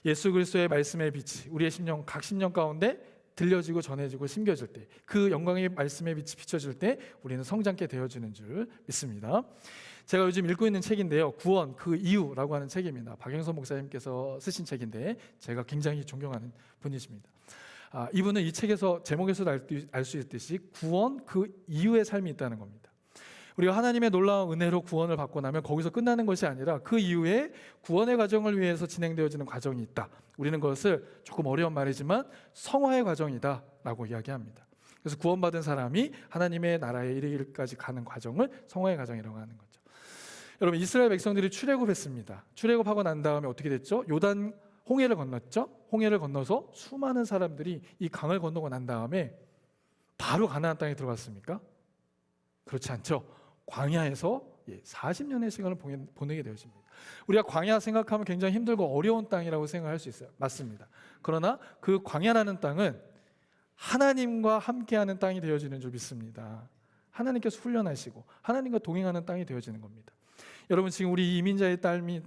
예수 그리스도의 말씀의 빛이 우리의 심령, 각 심령 가운데 들려지고 전해지고 심겨질 때, 그 영광의 말씀의 빛이 비춰질 때 우리는 성장케 되어지는 줄 믿습니다. 제가 요즘 읽고 있는 책인데요, 구원 그 이유라고 하는 책입니다. 박영선 목사님께서 쓰신 책인데 제가 굉장히 존경하는 분이십니다. 이분은 이 책에서 제목에서도 알 수 있듯이 구원 그 이후의 삶이 있다는 겁니다. 우리가 하나님의 놀라운 은혜로 구원을 받고 나면 거기서 끝나는 것이 아니라 그 이후에 구원의 과정을 위해서 진행되어지는 과정이 있다. 우리는 그것을 조금 어려운 말이지만 성화의 과정이다 라고 이야기합니다. 그래서 구원받은 사람이 하나님의 나라에 이르기까지 가는 과정을 성화의 과정이라고 하는 거죠. 여러분, 이스라엘 백성들이 출애굽했습니다. 출애굽하고 난 다음에 어떻게 됐죠? 요단 홍해를 건넜죠. 홍해를 건너서 수많은 사람들이 이 강을 건너고 난 다음에 바로 가나안 땅에 들어갔습니까? 그렇지 않죠. 광야에서 40년의 시간을 보내게 되었습니다. 우리가 광야 생각하면 굉장히 힘들고 어려운 땅이라고 생각할 수 있어요. 맞습니다. 그러나 그 광야라는 땅은 하나님과 함께하는 땅이 되어지는 줄 믿습니다. 하나님께서 훈련하시고 하나님과 동행하는 땅이 되어지는 겁니다. 여러분, 지금 우리 이민자의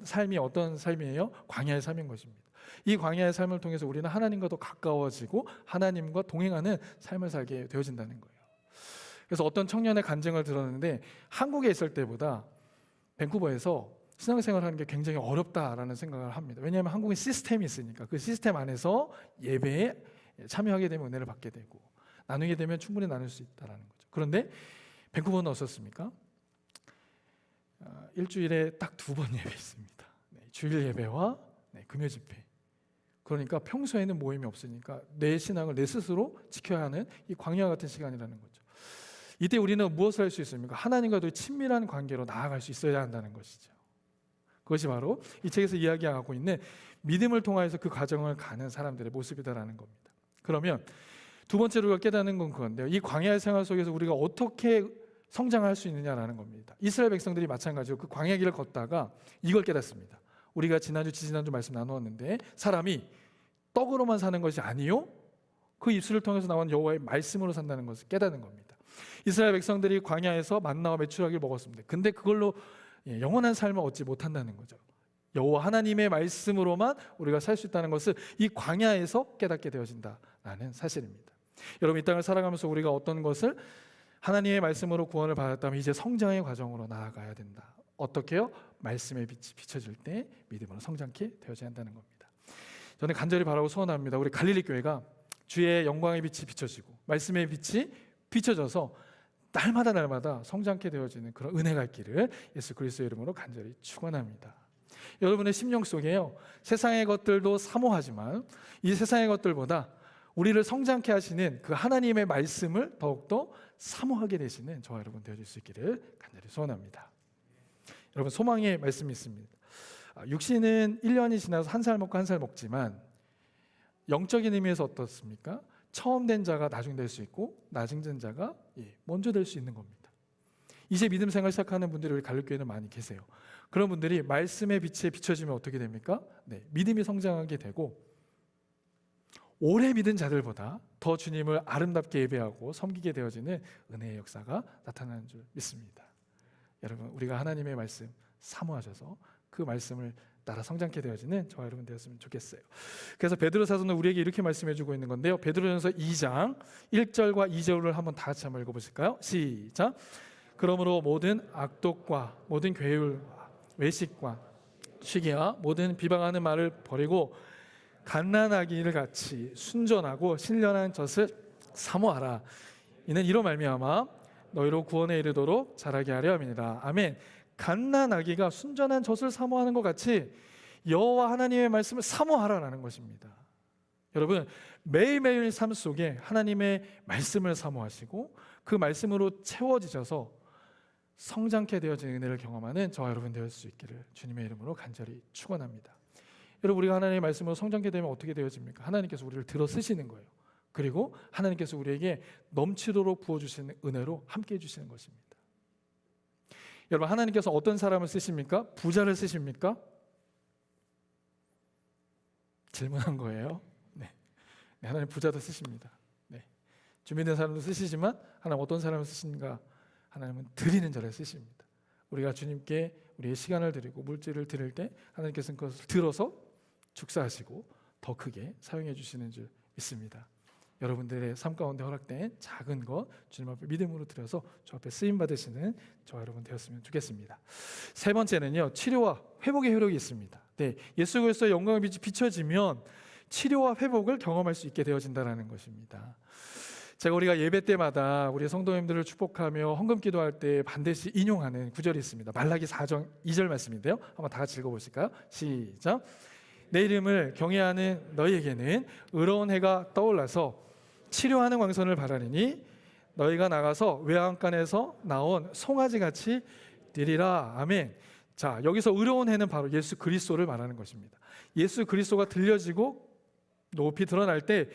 삶이 어떤 삶이에요? 광야의 삶인 것입니다. 이 광야의 삶을 통해서 우리는 하나님과 더 가까워지고 하나님과 동행하는 삶을 살게 되어진다는 거예요. 그래서 어떤 청년의 간증을 들었는데, 한국에 있을 때보다 밴쿠버에서 신앙생활을 하는 게 굉장히 어렵다라는 생각을 합니다. 왜냐하면 한국에 시스템이 있으니까 그 시스템 안에서 예배에 참여하게 되면 은혜를 받게 되고 나누게 되면 충분히 나눌 수 있다는 거죠. 그런데 밴쿠버는 어떻습니까? 일주일에 딱 2번 예배 있습니다. 주일 예배와 금요 집회. 그러니까 평소에는 모임이 없으니까 내 신앙을 내 스스로 지켜야 하는 이 광야 같은 시간이라는 거죠. 이때 우리는 무엇을 할 수 있습니까? 하나님과 더 친밀한 관계로 나아갈 수 있어야 한다는 것이죠. 그것이 바로 이 책에서 이야기하고 있는 믿음을 통하여서 그 과정을 가는 사람들의 모습이다라는 겁니다. 그러면 두 번째로 우리가 깨닫는 건 그건데요, 이 광야의 생활 속에서 우리가 어떻게 성장할 수 있느냐라는 겁니다. 이스라엘 백성들이 마찬가지로 그 광야 길을 걷다가 이걸 깨닫습니다. 우리가 지난주 말씀 나누었는데, 사람이 떡으로만 사는 것이 아니요, 그 입술을 통해서 나온 여호와의 말씀으로 산다는 것을 깨닫는 겁니다. 이스라엘 백성들이 광야에서 만나와 메추라기를 먹었습니다. 근데 그걸로 영원한 삶을 얻지 못한다는 거죠. 여호와 하나님의 말씀으로만 우리가 살 수 있다는 것을 이 광야에서 깨닫게 되어진다라는 사실입니다. 여러분, 이 땅을 살아가면서 우리가 어떤 것을 하나님의 말씀으로 구원을 받았다면 이제 성장의 과정으로 나아가야 된다. 어떻게요? 말씀의 빛이 비춰질 때 믿음으로 성장케 되어져야 한다는 겁니다. 저는 간절히 바라고 소원합니다. 우리 갈릴리 교회가 주의 영광의 빛이 비춰지고 말씀의 빛이 비춰져서 날마다 성장케 되어지는 그런 은혜가 있기를 예수 그리스도의 이름으로 간절히 축원합니다. 여러분의 심령 속에요, 세상의 것들도 사모하지만 이 세상의 것들보다 우리를 성장케 하시는 그 하나님의 말씀을 더욱더 사모하게 되시는 저와 여러분 되어질 수 있기를 간절히 소원합니다. 여러분, 소망의 말씀이 있습니다. 육신은 1년이 지나서 한 살 먹고 한 살 먹지만 영적인 의미에서 어떻습니까? 처음 된 자가 나중 될 수 있고 나중 된 자가 먼저 될 수 있는 겁니다. 이제 믿음 생활 시작하는 분들이 우리 갈릴교회는 많이 계세요. 그런 분들이 말씀의 빛에 비춰지면 어떻게 됩니까? 믿음이 성장하게 되고 오래 믿은 자들보다 더 주님을 아름답게 예배하고 섬기게 되어지는 은혜의 역사가 나타나는 줄 믿습니다. 여러분, 우리가 하나님의 말씀 사모하셔서 그 말씀을 따라 성장케 되어지는 저와 여러분 되었으면 좋겠어요. 그래서 베드로 사도는 우리에게 이렇게 말씀해주고 있는 건데요, 베드로전서 2장 1절과 2절을 한번 다 같이 한번 읽어보실까요? 시작. 그러므로 모든 악독과 모든 괴율과 외식과 시기와 모든 비방하는 말을 버리고 갓난아기를 같이 순전하고 신령한 젖을 사모하라. 이는 이로 말미암아 너희로 구원에 이르도록 자라게 하려 함이니라. 아멘. 갓난아기가 순전한 젖을 사모하는 것 같이 여호와 하나님의 말씀을 사모하라라는 것입니다. 여러분, 매일매일 삶 속에 하나님의 말씀을 사모하시고 그 말씀으로 채워지셔서 성장케 되어지는 은혜를 경험하는 저와 여러분 되었을 수 있기를 주님의 이름으로 간절히 축원합니다. 여러분, 우리가 하나님의 말씀으로 성장케 되면 어떻게 되어집니까? 하나님께서 우리를 들어 쓰시는 거예요. 그리고 하나님께서 우리에게 넘치도록 부어주시는 은혜로 함께 해주시는 것입니다. 여러분, 하나님께서 어떤 사람을 쓰십니까? 부자를 쓰십니까? 질문한 거예요. 네, 하나님 부자도 쓰십니다. 네. 준비된 사람도 쓰시지만 하나님 어떤 사람을 쓰신가? 하나님은 드리는 자를 쓰십니다. 우리가 주님께 우리의 시간을 드리고 물질을 드릴 때 하나님께서는 그것을 들어서 축사하시고 더 크게 사용해 주시는 줄 믿습니다. 여러분들의 삶 가운데 허락된 작은 것 주님 앞에 믿음으로 드려서 주 앞에 쓰임 받으시는 저와 여러분 되었으면 좋겠습니다. 세 번째는요, 치료와 회복의 효력이 있습니다. 네, 예수 그리스도의 영광의 빛이 비춰지면 치료와 회복을 경험할 수 있게 되어진다는 것입니다. 제가 우리가 예배 때마다 우리 성도님들을 축복하며 헌금 기도할 때 반드시 인용하는 구절이 있습니다. 말라기 4장 2절 말씀인데요. 한번 다 같이 읽어보실까요? 시작. 내 이름을 경외하는 너희에게는 의로운 해가 떠올라서 치료하는 광선을 바라리니 너희가 나가서 외양간에서 나온 송아지같이 되리라. 아멘. 자, 여기서 의로운 해는 바로 예수 그리스도를 말하는 것입니다. 예수 그리스도가 들려지고 높이 드러날 때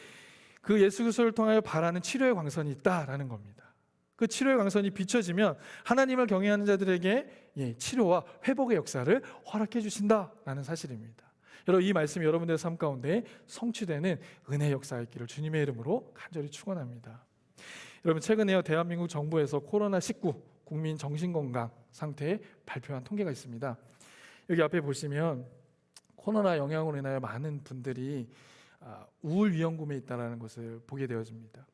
그 예수 그리스도를 통하여 바라는 치료의 광선이 있다라는 겁니다. 그 치료의 광선이 비춰지면 하나님을 경외하는 자들에게 치료와 회복의 역사를 허락해 주신다라는 사실입니다. 여러분, 이 말씀이 여러분들의 삶 가운데 성취되는 은혜의 역사가 있기를 주님의 이름으로 간절히 축원합니다. 여러분, 최근에요, 대한민국 정부에서 코로나19 국민 정신건강 상태에 발표한 통계가 있습니다. 여기 앞에 보시면 코로나 영향으로 인하여 많은 분들이 우울 위험군에 있다는 것을 보게 되어집니다.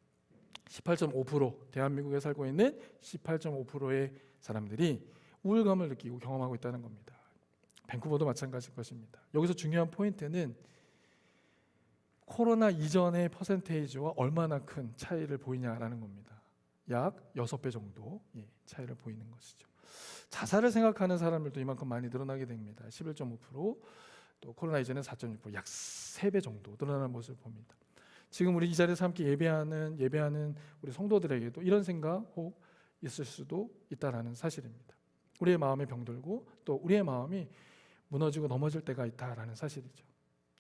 18.5% 대한민국에 살고 있는 18.5%의 사람들이 우울감을 느끼고 경험하고 있다는 겁니다. 밴쿠버도 마찬가지일 것입니다. 여기서 중요한 포인트는 코로나 이전의 퍼센테이지와 얼마나 큰 차이를 보이냐라는 겁니다. 약 6배 정도 차이를 보이는 것이죠. 자살을 생각하는 사람들도 이만큼 많이 늘어나게 됩니다. 11.5%, 또 코로나 이전에 4.6%, 약 3배 정도 늘어나는 모습을 봅니다. 지금 우리 이 자리에서 함께 예배하는 우리 성도들에게도 이런 생각 혹 있을 수도 있다라는 사실입니다. 우리의 마음에 병들고 또 우리의 마음이 무너지고 넘어질 때가 있다라는 사실이죠.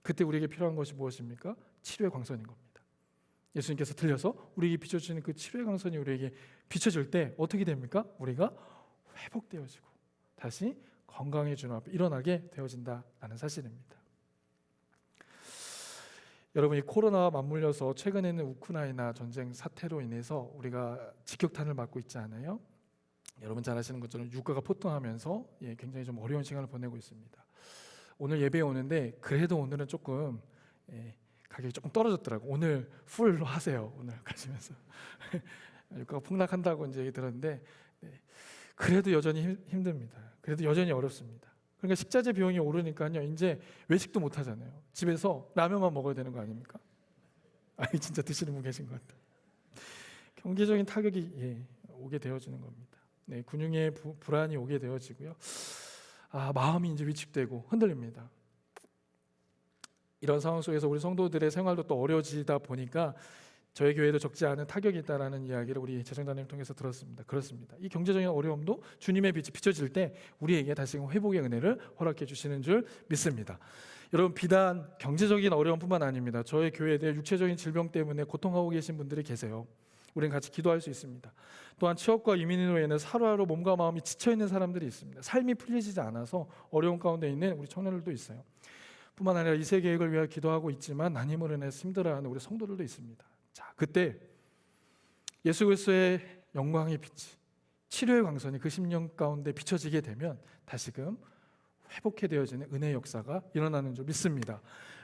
그때 우리에게 필요한 것이 무엇입니까? 치료의 광선인 겁니다. 예수님께서 들려서 우리에게 비춰주시는 그 치료의 광선이 우리에게 비춰질 때 어떻게 됩니까? 우리가 회복되어지고 다시 건강의 주님 앞에 일어나게 되어진다라는 사실입니다. 여러분, 이 코로나와 맞물려서 최근에는 우크라이나 전쟁 사태로 인해서 우리가 직격탄을 맞고 있지 않아요? 여러분 잘 아시는 것처럼 유가가 폭등하면서 굉장히 좀 어려운 시간을 보내고 있습니다. 오늘 예배에 오는데 그래도 오늘은 조금 가격이 조금 떨어졌더라고요. 오늘 풀로 하세요. 오늘 가시면서 유가가 폭락한다고 이제 얘기 들었는데 그래도 여전히 힘듭니다. 그래도 여전히 어렵습니다. 그러니까 식자재 비용이 오르니까요, 이제 외식도 못 하잖아요. 집에서 라면만 먹어야 되는 거 아닙니까? 아니, 진짜 드시는 분 계신 것 같아요. 경제적인 타격이 오게 되어지는 겁니다. 네, 근육의 불안이 오게 되어지고요. 마음이 이제 위축되고 흔들립니다. 이런 상황 속에서 우리 성도들의 생활도 또 어려워지다 보니까 저희 교회도 적지 않은 타격이 있다라는 이야기를 우리 재정자님을 통해서 들었습니다. 그렇습니다. 이 경제적인 어려움도 주님의 빛이 비춰질 때 우리에게 다시금 회복의 은혜를 허락해 주시는 줄 믿습니다. 여러분, 비단 경제적인 어려움뿐만 아닙니다. 저희 교회에 대해 육체적인 질병 때문에 고통하고 계신 분들이 계세요. 우리는 같이 기도할 수 있습니다. 또한 취업과 이민으로 인해 하루하루 몸과 마음이 지쳐있는 사람들이 있습니다. 삶이 풀리지 않아서 어려운 가운데 있는 우리 청년들도 있어요. 뿐만 아니라 이세 계획을 위하여 기도하고 있지만 난임으로 인해 힘들어하는 우리 성도들도 있습니다. 자, 그때 예수 그리스도의 영광의 빛이, 치료의 광선이 그 심령 가운데 비춰지게 되면 다시금 회복해 되어지는 은혜의 역사가 일어나는 줄 믿습니다.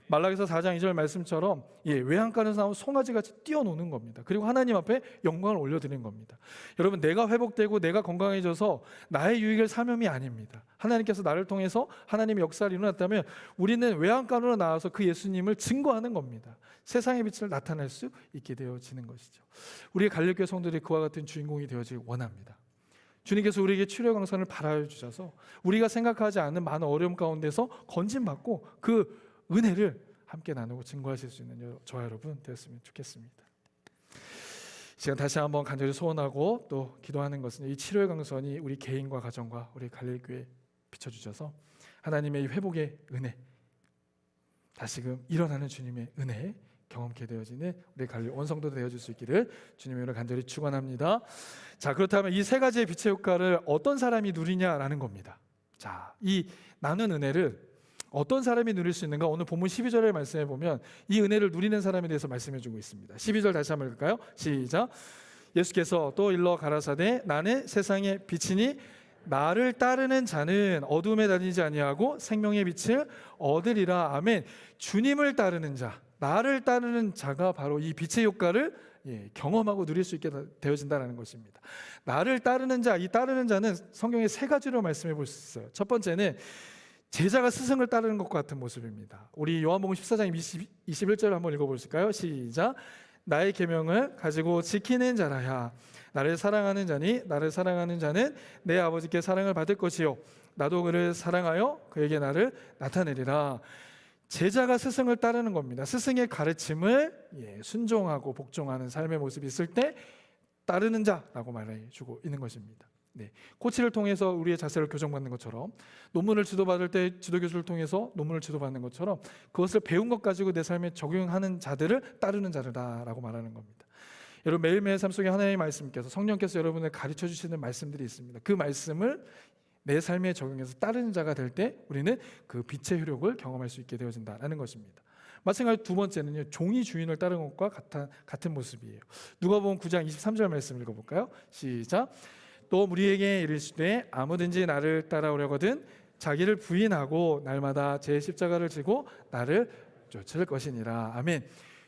말라기서 4장 2절 말씀처럼 외양간에서 나온 송아지같이 뛰어노는 겁니다. 그리고 하나님 앞에 영광을 올려드리는 겁니다. 여러분, 내가 회복되고 내가 건강해져서 나의 유익을 삼음이 아닙니다. 하나님께서 나를 통해서 하나님의 역사를 일어났다면 우리는 외양간으로 나와서 그 예수님을 증거하는 겁니다. 세상의 빛을 나타낼 수 있게 되어지는 것이죠. 우리의 갈릴교회 성도들이 그와 같은 주인공이 되어지길 원합니다. 주님께서 우리에게 치료의 광선을 발하여 주셔서 우리가 생각하지 않는 많은 어려움 가운데서 건진받고 그 은혜를 함께 나누고 증거하실 수 있는 저와 여러분 되었으면 좋겠습니다. 시간 다시 한번 간절히 소원하고 또 기도하는 것은 이 치료의 강선이 우리 개인과 가정과 우리 갈릴교회에 비춰주셔서 하나님의 이 회복의 은혜, 다시금 일어나는 주님의 은혜 경험케 되어지는 우리 갈릴 온 성도 되어줄 수 있기를 주님의 이름으로 간절히 축원합니다. 자, 그렇다면 이 세 가지의 빛의 효과를 어떤 사람이 누리냐라는 겁니다. 자, 이 나눈 은혜를 어떤 사람이 누릴 수 있는가? 오늘 본문 12절의 말씀에 보면 이 은혜를 누리는 사람에 대해서 말씀해 주고 있습니다. 12절 다시 한번 읽을까요? 시작. 예수께서 또 일러 가라사대 나는 세상의 빛이니 나를 따르는 자는 어둠에 다니지 아니하고 생명의 빛을 얻으리라. 아멘. 주님을 따르는 자, 나를 따르는 자가 바로 이 빛의 효과를 경험하고 누릴 수 있게 되어진다는 것입니다. 나를 따르는 자, 이 따르는 자는 성경에 세 가지로 말씀해 볼 수 있어요. 첫 번째는 제자가 스승을 따르는 것과 같은 모습입니다. 우리 요한복음 14장 21절을 한번 읽어보실까요? 시작. 나의 계명을 가지고 지키는 자라야 나를 사랑하는 자니 나를 사랑하는 자는 내 아버지께 사랑을 받을 것이요 나도 그를 사랑하여 그에게 나를 나타내리라. 제자가 스승을 따르는 겁니다. 스승의 가르침을 순종하고 복종하는 삶의 모습이 있을 때 따르는 자라고 말해주고 있는 것입니다. 코치를 통해서 우리의 자세를 교정받는 것처럼, 논문을 지도받을 때 지도교수를 통해서 논문을 지도받는 것처럼 그것을 배운 것 가지고 내 삶에 적용하는 자들을 따르는 자들다라고 말하는 겁니다. 여러분, 매일매일 삶 속에 하나님의 말씀께서, 성령께서 여러분을 가르쳐 주시는 말씀들이 있습니다. 그 말씀을 내 삶에 적용해서 따르는 자가 될 때 우리는 그 빛의 효력을 경험할 수 있게 되어진다는 것입니다. 마찬가지로 두 번째는요, 종이 주인을 따르는 것과 같은 모습이에요. 누가복음 9장 23절 말씀 읽어볼까요? 시작. 또 우리에게 이르시되 아무든지 나를 따라오려거든 자기를 부인하고 날마다 제 십자가를 지고 나를 쫓을 것이니라. 아멘.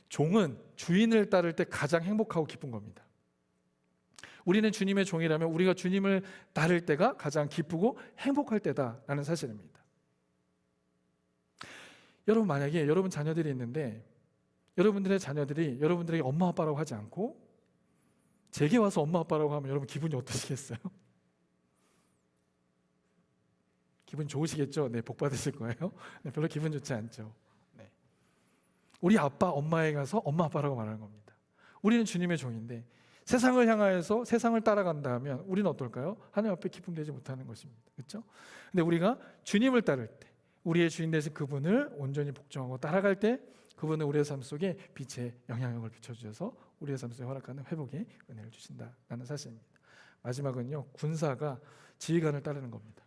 종은 주인을 따를 때 가장 행복하고 기쁜 겁니다. 우리는 주님의 종이라면 우리가 주님을 따를 때가 가장 기쁘고 행복할 때다라는 사실입니다. 여러분, 만약에 여러분 자녀들이 있는데 여러분들의 자녀들이 여러분들에게 엄마 아빠라고 하지 않고 제게 와서 엄마 아빠라고 하면 여러분 기분이 어떠시겠어요? 기분 좋으시겠죠? 네, 복 받으실 거예요. 네, 별로 기분 좋지 않죠. 네. 우리 아빠, 엄마에 가서 엄마 아빠라고 말하는 겁니다. 우리는 주님의 종인데 세상을 향하여서 세상을 따라간다 하면 우리는 어떨까요? 하나님 앞에 기쁨되지 못하는 것입니다. 그렇죠? 근데 우리가 주님을 따를 때, 우리의 주인 되신 그분을 온전히 복종하고 따라갈 때 그분은 우리의 삶 속에 빛의 영향력을 비춰주셔서 우리의 삶 속에 허락하는 회복의 은혜를 주신다는 사실입니다. 마지막은요, 군사가 지휘관을 따르는 겁니다.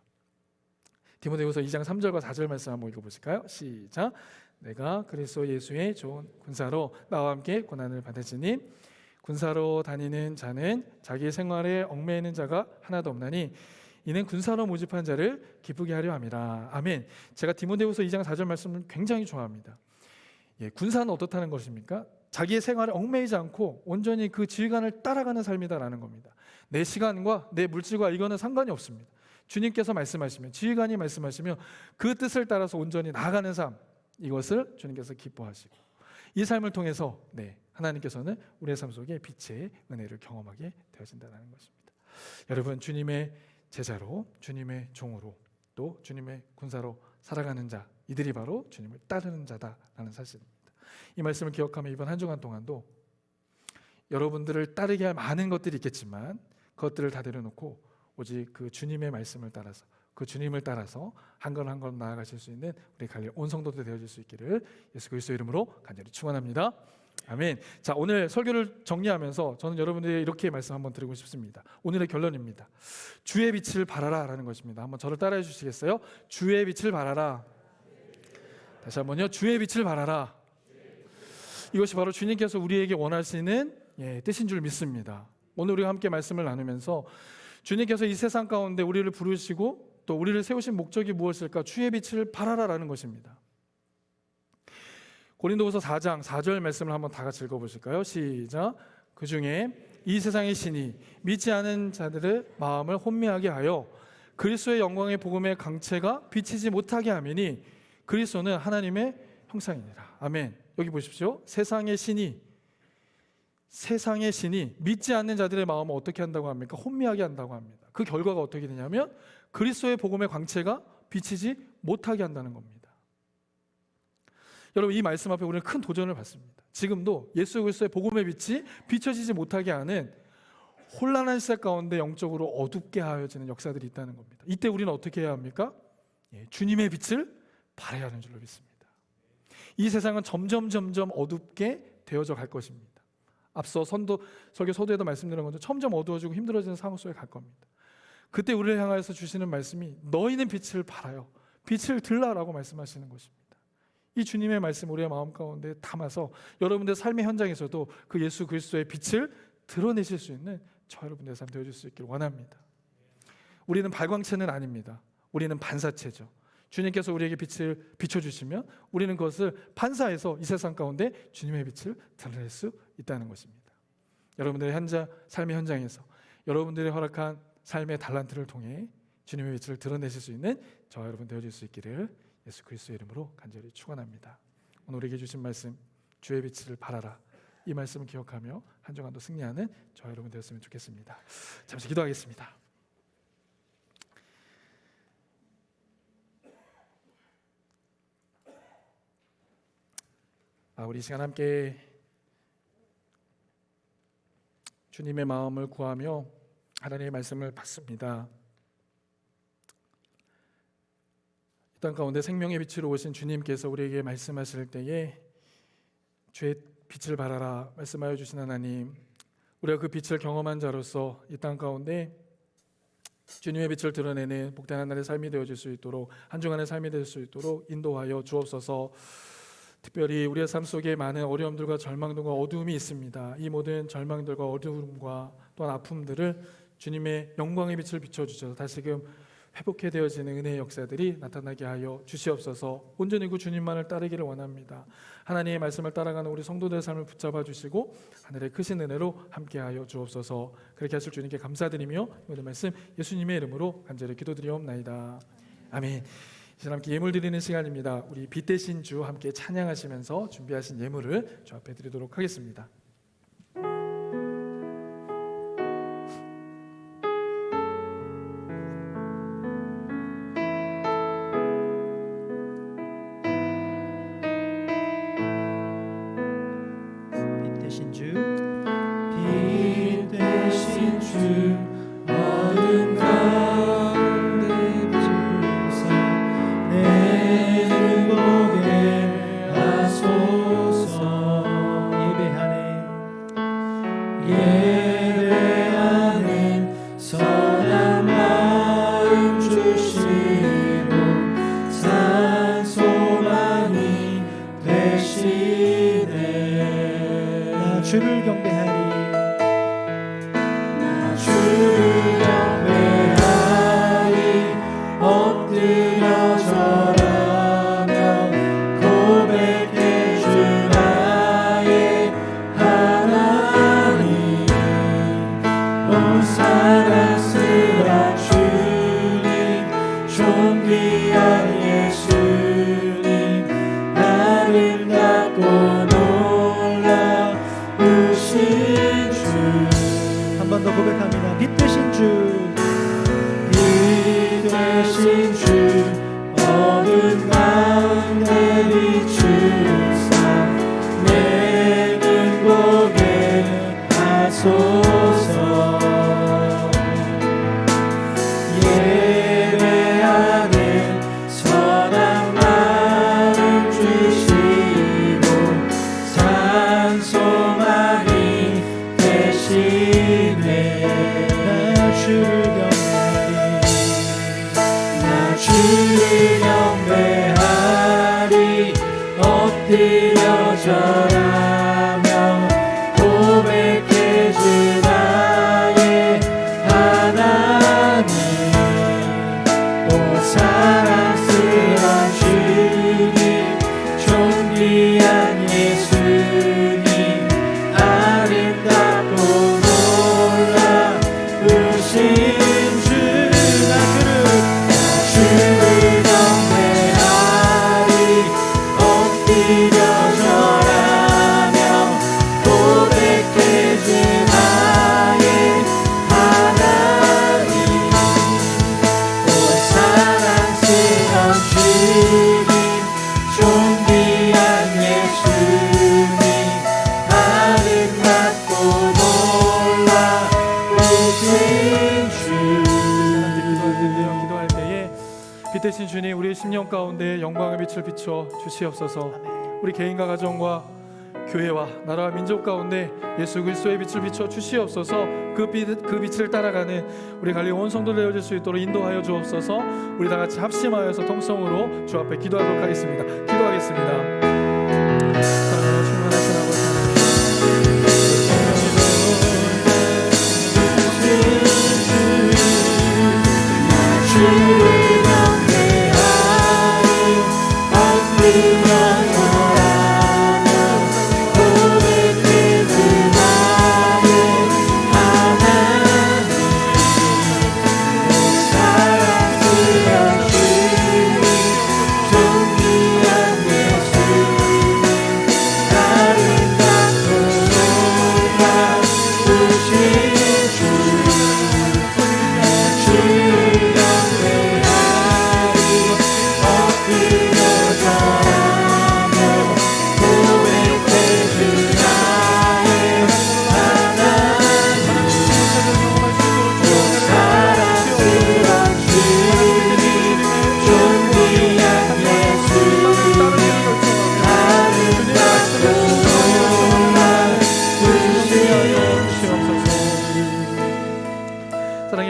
디모데후서 2장 3절과 4절 말씀 한번 읽어보실까요? 시작. 내가 그리스도 예수의 좋은 군사로 나와 함께 고난을 받으시니 군사로 다니는 자는 자기 생활에 얽매이는 자가 하나도 없나니 이는 군사로 모집한 자를 기쁘게 하려 함이라. 아멘. 제가 디모데후서 2장 4절 말씀을 굉장히 좋아합니다. 군사는 어떻다는 것입니까? 자기의 생활에 얽매이지 않고 온전히 그 지휘관을 따라가는 삶이다라는 겁니다. 내 시간과 내 물질과 이거는 상관이 없습니다. 주님께서 말씀하시면, 지휘관이 말씀하시면 그 뜻을 따라서 온전히 나아가는 삶, 이것을 주님께서 기뻐하시고 이 삶을 통해서 하나님께서는 우리의 삶 속에 빛의 은혜를 경험하게 되어진다는 것입니다. 여러분, 주님의 제자로, 주님의 종으로, 또 주님의 군사로 살아가는 자, 이들이 바로 주님을 따르는 자다라는 사실입니다. 이 말씀을 기억하면 이번 한 주간 동안도 여러분들을 따르게 할 많은 것들이 있겠지만 그것들을 다 내려놓고 오직 그 주님의 말씀을 따라서, 그 주님을 따라서 한 걸음 한 걸음 나아가실 수 있는 우리 갈릴 온 성도들 되어질 수 있기를 예수 그리스도의 이름으로 간절히 축원합니다. 아멘. 자, 오늘 설교를 정리하면서 저는 여러분들에게 이렇게 말씀 한번 드리고 싶습니다. 오늘의 결론입니다. 주의 빛을 발하라 라는 것입니다. 한번 저를 따라해 주시겠어요? 주의 빛을 발하라. 다시 한번요. 주의 빛을 발하라. 이것이 바로 주님께서 우리에게 원하시는 뜻인 줄 믿습니다. 오늘 우리가 함께 말씀을 나누면서 주님께서 이 세상 가운데 우리를 부르시고 또 우리를 세우신 목적이 무엇일까? 주의 빛을 발하라라는 것입니다. 고린도후서 4장 4절 말씀을 한번 다 같이 읽어보실까요? 시작. 그 중에 이 세상의 신이 믿지 않은 자들의 마음을 혼미하게 하여 그리스도의 영광의 복음의 강체가 비치지 못하게 하매니 그리스도는 하나님의 형상이니라. 아멘. 여기 보십시오. 세상의 신이 믿지 않는 자들의 마음을 어떻게 한다고 합니까? 혼미하게 한다고 합니다. 그 결과가 어떻게 되냐면 그리스도의 복음의 광채가 비치지 못하게 한다는 겁니다. 여러분, 이 말씀 앞에 우리는 큰 도전을 받습니다. 지금도 예수 그리스도의 복음의 빛이 비춰지지 못하게 하는 혼란한 시대 가운데 영적으로 어둡게 하여지는 역사들이 있다는 겁니다. 이때 우리는 어떻게 해야 합니까? 주님의 빛을 발해야 하는 줄로 믿습니다. 이 세상은 점점 어둡게 되어져 갈 것입니다. 앞서 설교 서두에도 말씀드린 것처럼 점점 어두워지고 힘들어지는 상황 속에 갈 겁니다. 그때 우리를 향하여서 주시는 말씀이 너희는 빛을 발하여 빛을 들라라고 말씀하시는 것입니다. 이 주님의 말씀 우리의 마음 가운데 담아서 여러분들 삶의 현장에서도 그 예수 그리스도의 빛을 드러내실 수 있는 저 여러분들의 삶 되어줄 수 있기를 원합니다. 우리는 발광체는 아닙니다. 우리는 반사체죠. 주님께서 우리에게 빛을 비춰주시면 우리는 그것을 반사해서 이 세상 가운데 주님의 빛을 드러낼 수 있다는 것입니다. 여러분들의 삶의 현장에서 여러분들의 허락한 삶의 달란트를 통해 주님의 빛을 드러내실 수 있는 저와 여러분 되어줄 수 있기를 예수 그리스도의 이름으로 간절히 축원합니다. 오늘 우리에게 주신 말씀 주의 빛을 발하라, 이 말씀을 기억하며 한 주간도 승리하는 저와 여러분 되었으면 좋겠습니다. 잠시 기도하겠습니다. 우리 이 시간 함께 주님의 마음을 구하며 하나님의 말씀을 받습니다. 이 땅 가운데 생명의 빛으로 오신 주님께서 우리에게 말씀하실 때에 주의 빛을 발하라 말씀하여 주신 하나님, 우리가 그 빛을 경험한 자로서 이 땅 가운데 주님의 빛을 드러내는 복된 한 날의 삶이 되어질 수 있도록, 한 주간의 삶이 될 수 있도록 인도하여 주옵소서. 특별히 우리의 삶 속에 많은 어려움들과 절망들과 어두움이 있습니다. 이 모든 절망들과 어두움과 또한 아픔들을 주님의 영광의 빛을 비춰주셔서 다시금 회복해 되어지는 은혜의 역사들이 나타나게 하여 주시옵소서. 온전히 그 주님만을 따르기를 원합니다. 하나님의 말씀을 따라가는 우리 성도들의 삶을 붙잡아 주시고 하늘의 크신 은혜로 함께하여 주옵소서. 그렇게 하실 주님께 감사드리며 오늘 말씀 예수님의 이름으로 간절히 기도드리옵나이다. 아멘. 이제 함께 예물 드리는 시간입니다. 우리 빛 대신 주 함께 찬양하시면서 준비하신 예물을 주 앞에 드리도록 하겠습니다. 빛 대신 주, 빛 대신 주, 어둠 가운데 비추사 내 눈 보게 하소서. 예배하는 선한 마음 주시고 산 소망이 되시네. 나 주를 경배하리, 나 주를 경배하리. 엎드려 절하며 고백해 주 나의 하나님. 오 사랑스러운 주님, 존귀한 예수님, 아름답고 놀라우신 주. 한 번 더 고백합니다. 빛 되신 주, 빛 되신 주, 어둠 가운데 비추사 내 눈 보게 하소서. 예배하는 선한 마음 주시고 산 소망이 되시네. 나 주를 경배하리, 나 주를 경배하리. 엎드려 절하며 고백해 주 나의 하나님. 오 사랑스러운 주님, 존귀한 예수님, 아름답고 놀라우신 주. 나 주를 경배하리, 엎드려 절하며 기도할 때에 빛 대신 주님, 우리의 심령 가운데 영광의 빛을 비춰 주시옵소서. 우리 개인과 가정과 교회와 나라와 민족 가운데 예수 그리스도의 빛을 비춰 주시옵소서. 그 빛을 따라가는 우리 갈리 온 성도들 되어질 수 있도록 인도하여 주옵소서. 우리 다 같이 합심하여서 통성으로 주 앞에 기도하도록 하겠습니다. 기도하겠습니다. 사랑으로 충만하신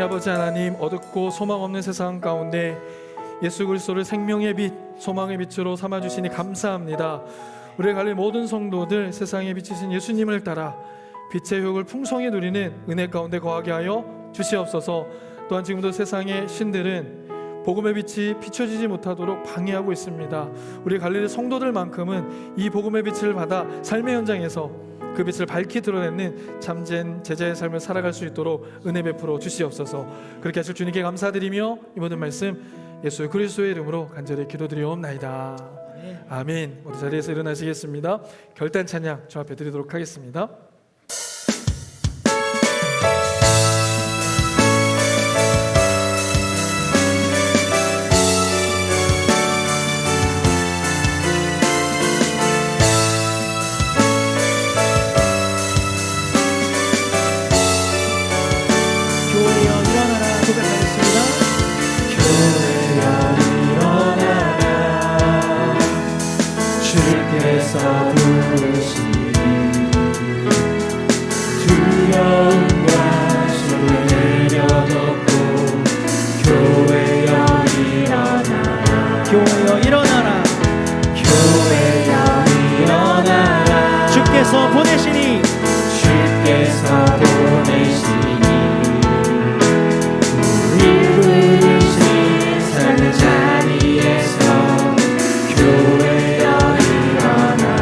아버지 하나님, 어둡고 소망 없는 세상 가운데 예수 그리스도를 생명의 빛, 소망의 빛으로 삼아주시니 감사합니다. 우리의 갈릴 모든 성도들 세상에 비치신 예수님을 따라 빛의 효력을 풍성히 누리는 은혜 가운데 거하게 하여 주시옵소서. 또한 지금도 세상의 신들은 복음의 빛이 비춰지지 못하도록 방해하고 있습니다. 우리 갈릴의 성도들만큼은 이 복음의 빛을 받아 삶의 현장에서 그 빛을 밝히 드러내는 참된 제자의 삶을 살아갈 수 있도록 은혜 베풀어 주시옵소서. 그렇게 하실 주님께 감사드리며 이 모든 말씀 예수 그리스도의 이름으로 간절히 기도드리옵나이다. 아멘. 모두 자리에서 일어나시겠습니다. 결단 찬양 주 앞에 드리도록 하겠습니다. 주께서 보내시니 우리 부르신 삶의 자리에서 교회여 일어나라.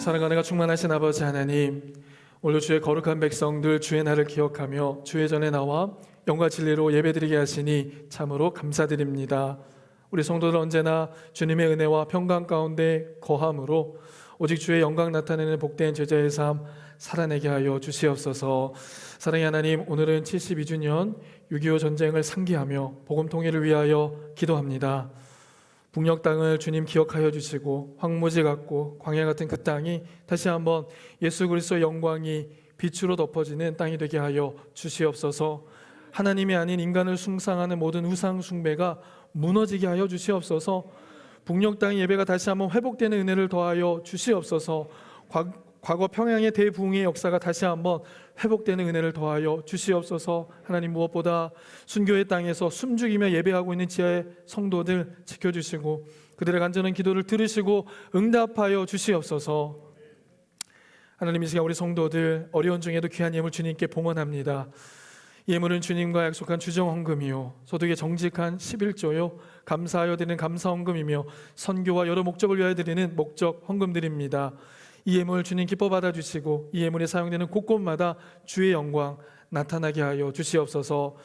사랑과 은혜가 충만하신 아버지 하나님, 오늘 주의 거룩한 백성들 주의 날을 기억하며 주의 전에 나와 영과 진리로 예배드리게 하시니 참으로 감사드립니다. 우리 성도들 언제나 주님의 은혜와 평강 가운데 거함으로 오직 주의 영광 나타내는 복된 제자의 삶 살아내게 하여 주시옵소서. 사랑의 하나님, 오늘은 72주년 6.25 전쟁을 상기하며 복음 통일을 위하여 기도합니다. 북녘 땅을 주님 기억하여 주시고 황무지 같고 광야 같은 그 땅이 다시 한번 예수 그리스도의 영광이 빛으로 덮어지는 땅이 되게 하여 주시옵소서. 하나님이 아닌 인간을 숭상하는 모든 우상 숭배가 무너지게 하여 주시옵소서. 북녘 땅의 예배가 다시 한번 회복되는 은혜를 더하여 주시옵소서. 과거 평양의 대부흥의 역사가 다시 한번 회복되는 은혜를 더하여 주시옵소서. 하나님, 무엇보다 순교의 땅에서 숨죽이며 예배하고 있는 지하의 성도들 지켜주시고 그들의 간절한 기도를 들으시고 응답하여 주시옵소서. 하나님, 이 시간 우리 성도들 어려운 중에도 귀한 예물 주님께 봉헌합니다. 예물은 주님과 약속한 주정 헌금이요 소득의 정직한 11조요 감사하여 드리는 감사 헌금이며 선교와 여러 목적을 위하여 드리는 목적 헌금들입니다. 이 예물 주님 기뻐 받아주시고 이 예물에 사용되는 곳곳마다 주의 영광 나타나게 하여 주시옵소서.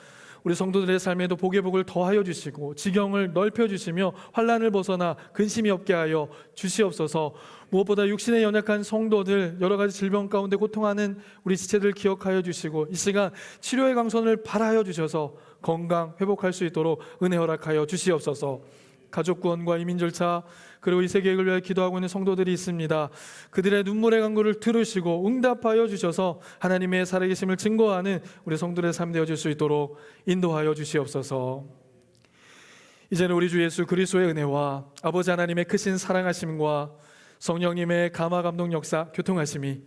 우리 성도들의 삶에도 복의 복을 더하여 주시고 지경을 넓혀 주시며 환난을 벗어나 근심이 없게 하여 주시옵소서. 무엇보다 육신에 연약한 성도들, 여러 가지 질병 가운데 고통하는 우리 지체들 기억하여 주시고 이 시간 치료의 강선을 발하여 주셔서 건강 회복할 수 있도록 은혜 허락하여 주시옵소서. 가족 구원과 이민 절차 그리고 이 세계를 위해 기도하고 있는 성도들이 있습니다. 그들의 눈물의 간구를 들으시고 응답하여 주셔서 하나님의 살아계심을 증거하는 우리 성도들의 삶 되어질 수 있도록 인도하여 주시옵소서. 이제는 우리 주 예수 그리스도의 은혜와 아버지 하나님의 크신 사랑하심과 성령님의 감화 감동 역사 교통하심이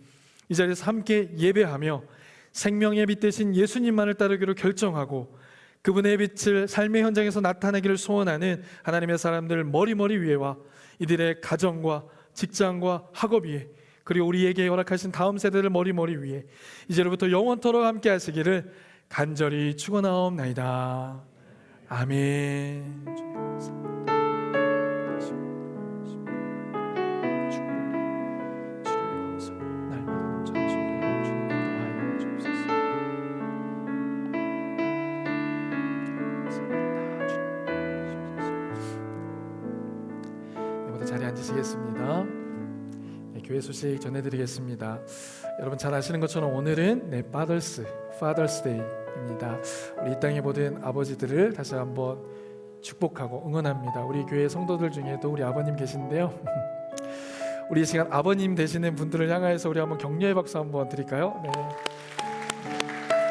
이 자리에서 함께 예배하며 생명의 빛 대신 예수님만을 따르기로 결정하고 그분의 빛을 삶의 현장에서 나타내기를 소원하는 하나님의 사람들 머리머리 위에와 이들의 가정과 직장과 학업 위에 그리고 우리에게 허락하신 다음 세대들 머리머리 위에 이제로부터 영원토록 함께 하시기를 간절히 축원하옵나이다. 아멘. 자리에 앉으시겠습니다. 네, 교회 소식 전해드리겠습니다. 여러분 잘 아시는 것처럼 오늘은 Father's Day입니다. 우리 이 땅의 모든 아버지들을 다시 한번 축복하고 응원합니다. 우리 교회 성도들 중에도 우리 아버님 계신데요. 우리 이 시간 아버님 되시는 분들을 향하여서 우리 한번 격려의 박수 한번 드릴까요? 네.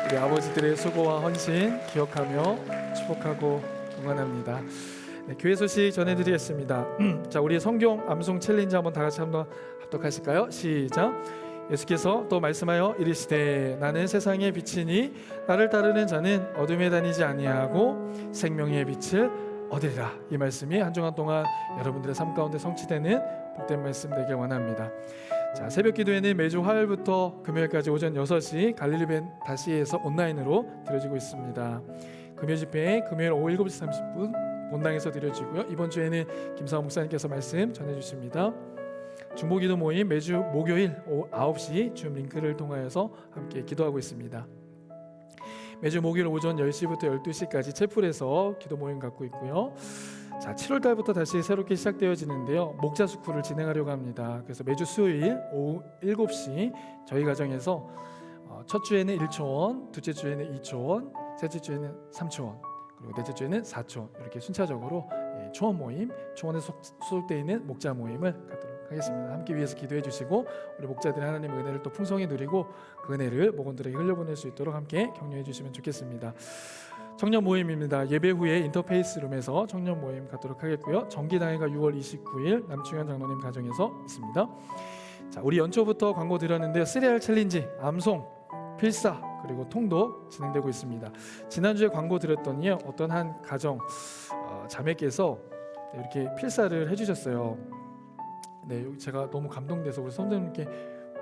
우리 아버지들의 수고와 헌신 기억하며 축복하고 응원합니다. 네, 교회 소식 전해드리겠습니다. 자, 우리 성경 암송 챌린지 한번 다 같이 한번 합독하실까요? 시작. 예수께서 또 말씀하여 이르시되 나는 세상의 빛이니 나를 따르는 자는 어둠에 다니지 아니하고 생명의 빛을 얻으리라. 이 말씀이 한 주간 동안 여러분들의 삶 가운데 성취되는 복된 말씀 되길 원합니다. 자, 새벽 기도회는 매주 화요일부터 금요일까지 오전 6시 갈릴리벤 다시에서 온라인으로 드려지고 있습니다. 금요 집회 금요일 오후 7시 30분 본당에서 드려지고요. 이번 주에는 김상원 목사님께서 말씀 전해주십니다. 중보기도 모임 매주 목요일 오후 9시 줌 링크를 통하여서 함께 기도하고 있습니다. 매주 목요일 오전 10시부터 12시까지 채플에서 기도 모임 갖고 있고요. 자, 7월 달부터 다시 새롭게 시작되어지는데요. 목자 스쿨을 진행하려고 합니다. 그래서 매주 수요일 오후 7시 저희 가정에서 첫 주에는 1초원, 둘째 주에는 2초원, 셋째 주에는 3초원, 그리고 넷째 주에는 4초 이렇게 순차적으로 초원 모임, 초원에 소속되어 있는 목자 모임을 갖도록 하겠습니다. 함께 위해서 기도해 주시고 우리 목자들의 하나님의 은혜를 또 풍성히 누리고 그 은혜를 목원들에게 흘려보낼 수 있도록 함께 격려해 주시면 좋겠습니다. 청년 모임입니다. 예배 후에 인터페이스 룸에서 청년 모임 갖도록 하겠고요. 정기당회가 6월 29일 남충현 장로님 가정에서 있습니다. 자, 우리 연초부터 광고 드렸는데요. 시리얼 챌린지, 암송, 필사 그리고 통도 진행되고 있습니다. 지난주에 광고 드렸더니요, 어떤 한 가정 자매께서 이렇게 필사를 해주셨어요. 네, 제가 너무 감동돼서 우리 선생님께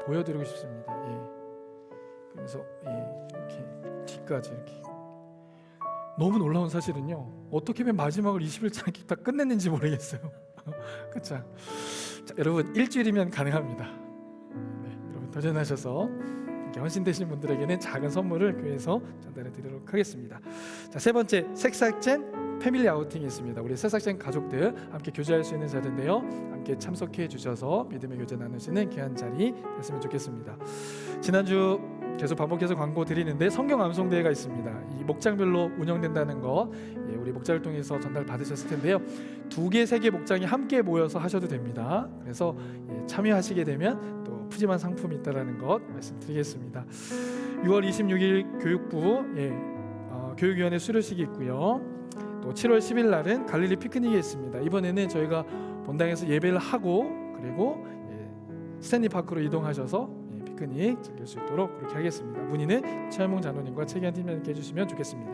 보여드리고 싶습니다. 예. 그래서 이렇게 뒤까지 이렇게 너무 놀라운 사실은요, 어떻게 맨 마지막을 21장 이렇게 다 끝냈는지 모르겠어요. 그렇죠? 자, 여러분 일주일이면 가능합니다. 도전하셔서 이렇게 헌신되신 분들에게는 작은 선물을 교회에서 전달해 드리도록 하겠습니다. 자, 세 번째 색삭젠 패밀리 아우팅이 있습니다. 우리 새싹젠 가족들 함께 교제할 수 있는 자리인데요. 함께 참석해 주셔서 믿음의 교제 나누시는 귀한 자리 됐으면 좋겠습니다. 지난주 계속 반복해서 광고 드리는데 성경 암송 대회가 있습니다. 이 목장별로 운영된다는 거 우리 목장을 통해서 전달 받으셨을 텐데요. 2개, 3개 목장이 함께 모여서 하셔도 됩니다. 그래서 참여하시게 되면 또 푸짐한 상품이 있다라는 것 말씀드리겠습니다. 6월 26일 교육부 교육위원회 수료식이 있고요. 또 7월 10일 날은 갈릴리 피크닉이 있습니다. 이번에는 저희가 본당에서 예배를 하고 그리고 스탠리 파크로 이동하셔서 피크닉 즐길 수 있도록 그렇게 하겠습니다. 문의는 최현몽 장로님과 최기한 팀장님께 해주시면 좋겠습니다.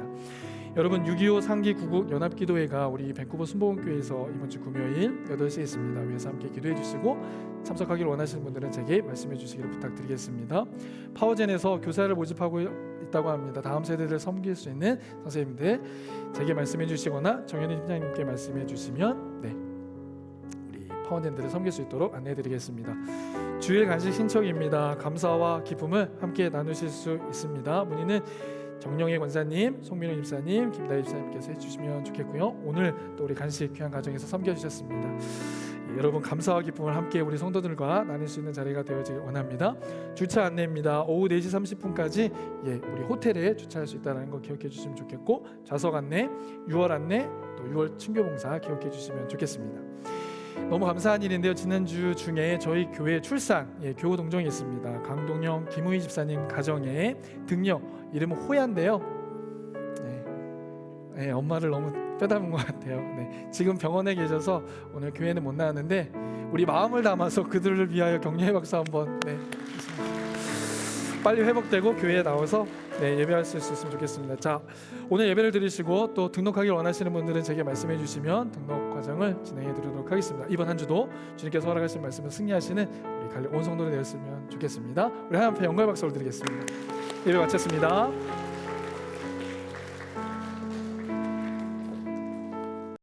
여러분 6.25 상기 구국 연합기도회가 우리 밴쿠버 순복음교회에서 이번 주 금요일 8시에 있습니다. 위에서 함께 기도해 주시고 참석하기를 원하시는 분들은 제게 말씀해 주시기를 부탁드리겠습니다. 파워젠에서 교사를 모집하고 있다고 합니다. 다음 세대를 섬길 수 있는 선생님들 제게 말씀해 주시거나 정현희 팀장님께 말씀해 주시면 우리 파워젠들을 섬길 수 있도록 안내해 드리겠습니다. 주일 간식 신청입니다. 감사와 기쁨을 함께 나누실 수 있습니다. 문의는 정영애 권사님, 송민호 집사님, 김다희 집사님께서 해주시면 좋겠고요. 오늘 또 우리 간식 귀한 가정에서 섬겨주셨습니다. 여러분 감사와 기쁨을 함께 우리 성도들과 나눌 수 있는 자리가 되어지길 원합니다. 주차 안내입니다. 오후 4시 30분까지 우리 호텔에 주차할 수 있다는 거 기억해 주시면 좋겠고 좌석 안내, 6월 안내, 또 6월 친교봉사 기억해 주시면 좋겠습니다. 너무 감사한 일인데요. 지난주 중에 저희 교회 출산 교우 동정이 있습니다. 강동영, 김우희 집사님 가정의 등려 이름은 호야인데요. 엄마를 너무 빼닮은 것 같아요. 지금 병원에 계셔서 오늘 교회는 못 나왔는데 우리 마음을 담아서 그들을 위하여 격려의 박수 한번 빨리 회복되고 교회에 나와서 예배할 수 있으면 좋겠습니다. 자, 오늘 예배를 드리시고 또 등록하길 원하시는 분들은 제게 말씀해 주시면 등록 과정을 진행해 드리도록 하겠습니다. 이번 한 주도 주님께서 허락하신 말씀을 승리하시는 우리 갈려 온 성도들 되었으면 좋겠습니다. 우리 하나님 앞에 영광의 박수를 드리겠습니다. 예배 마쳤습니다.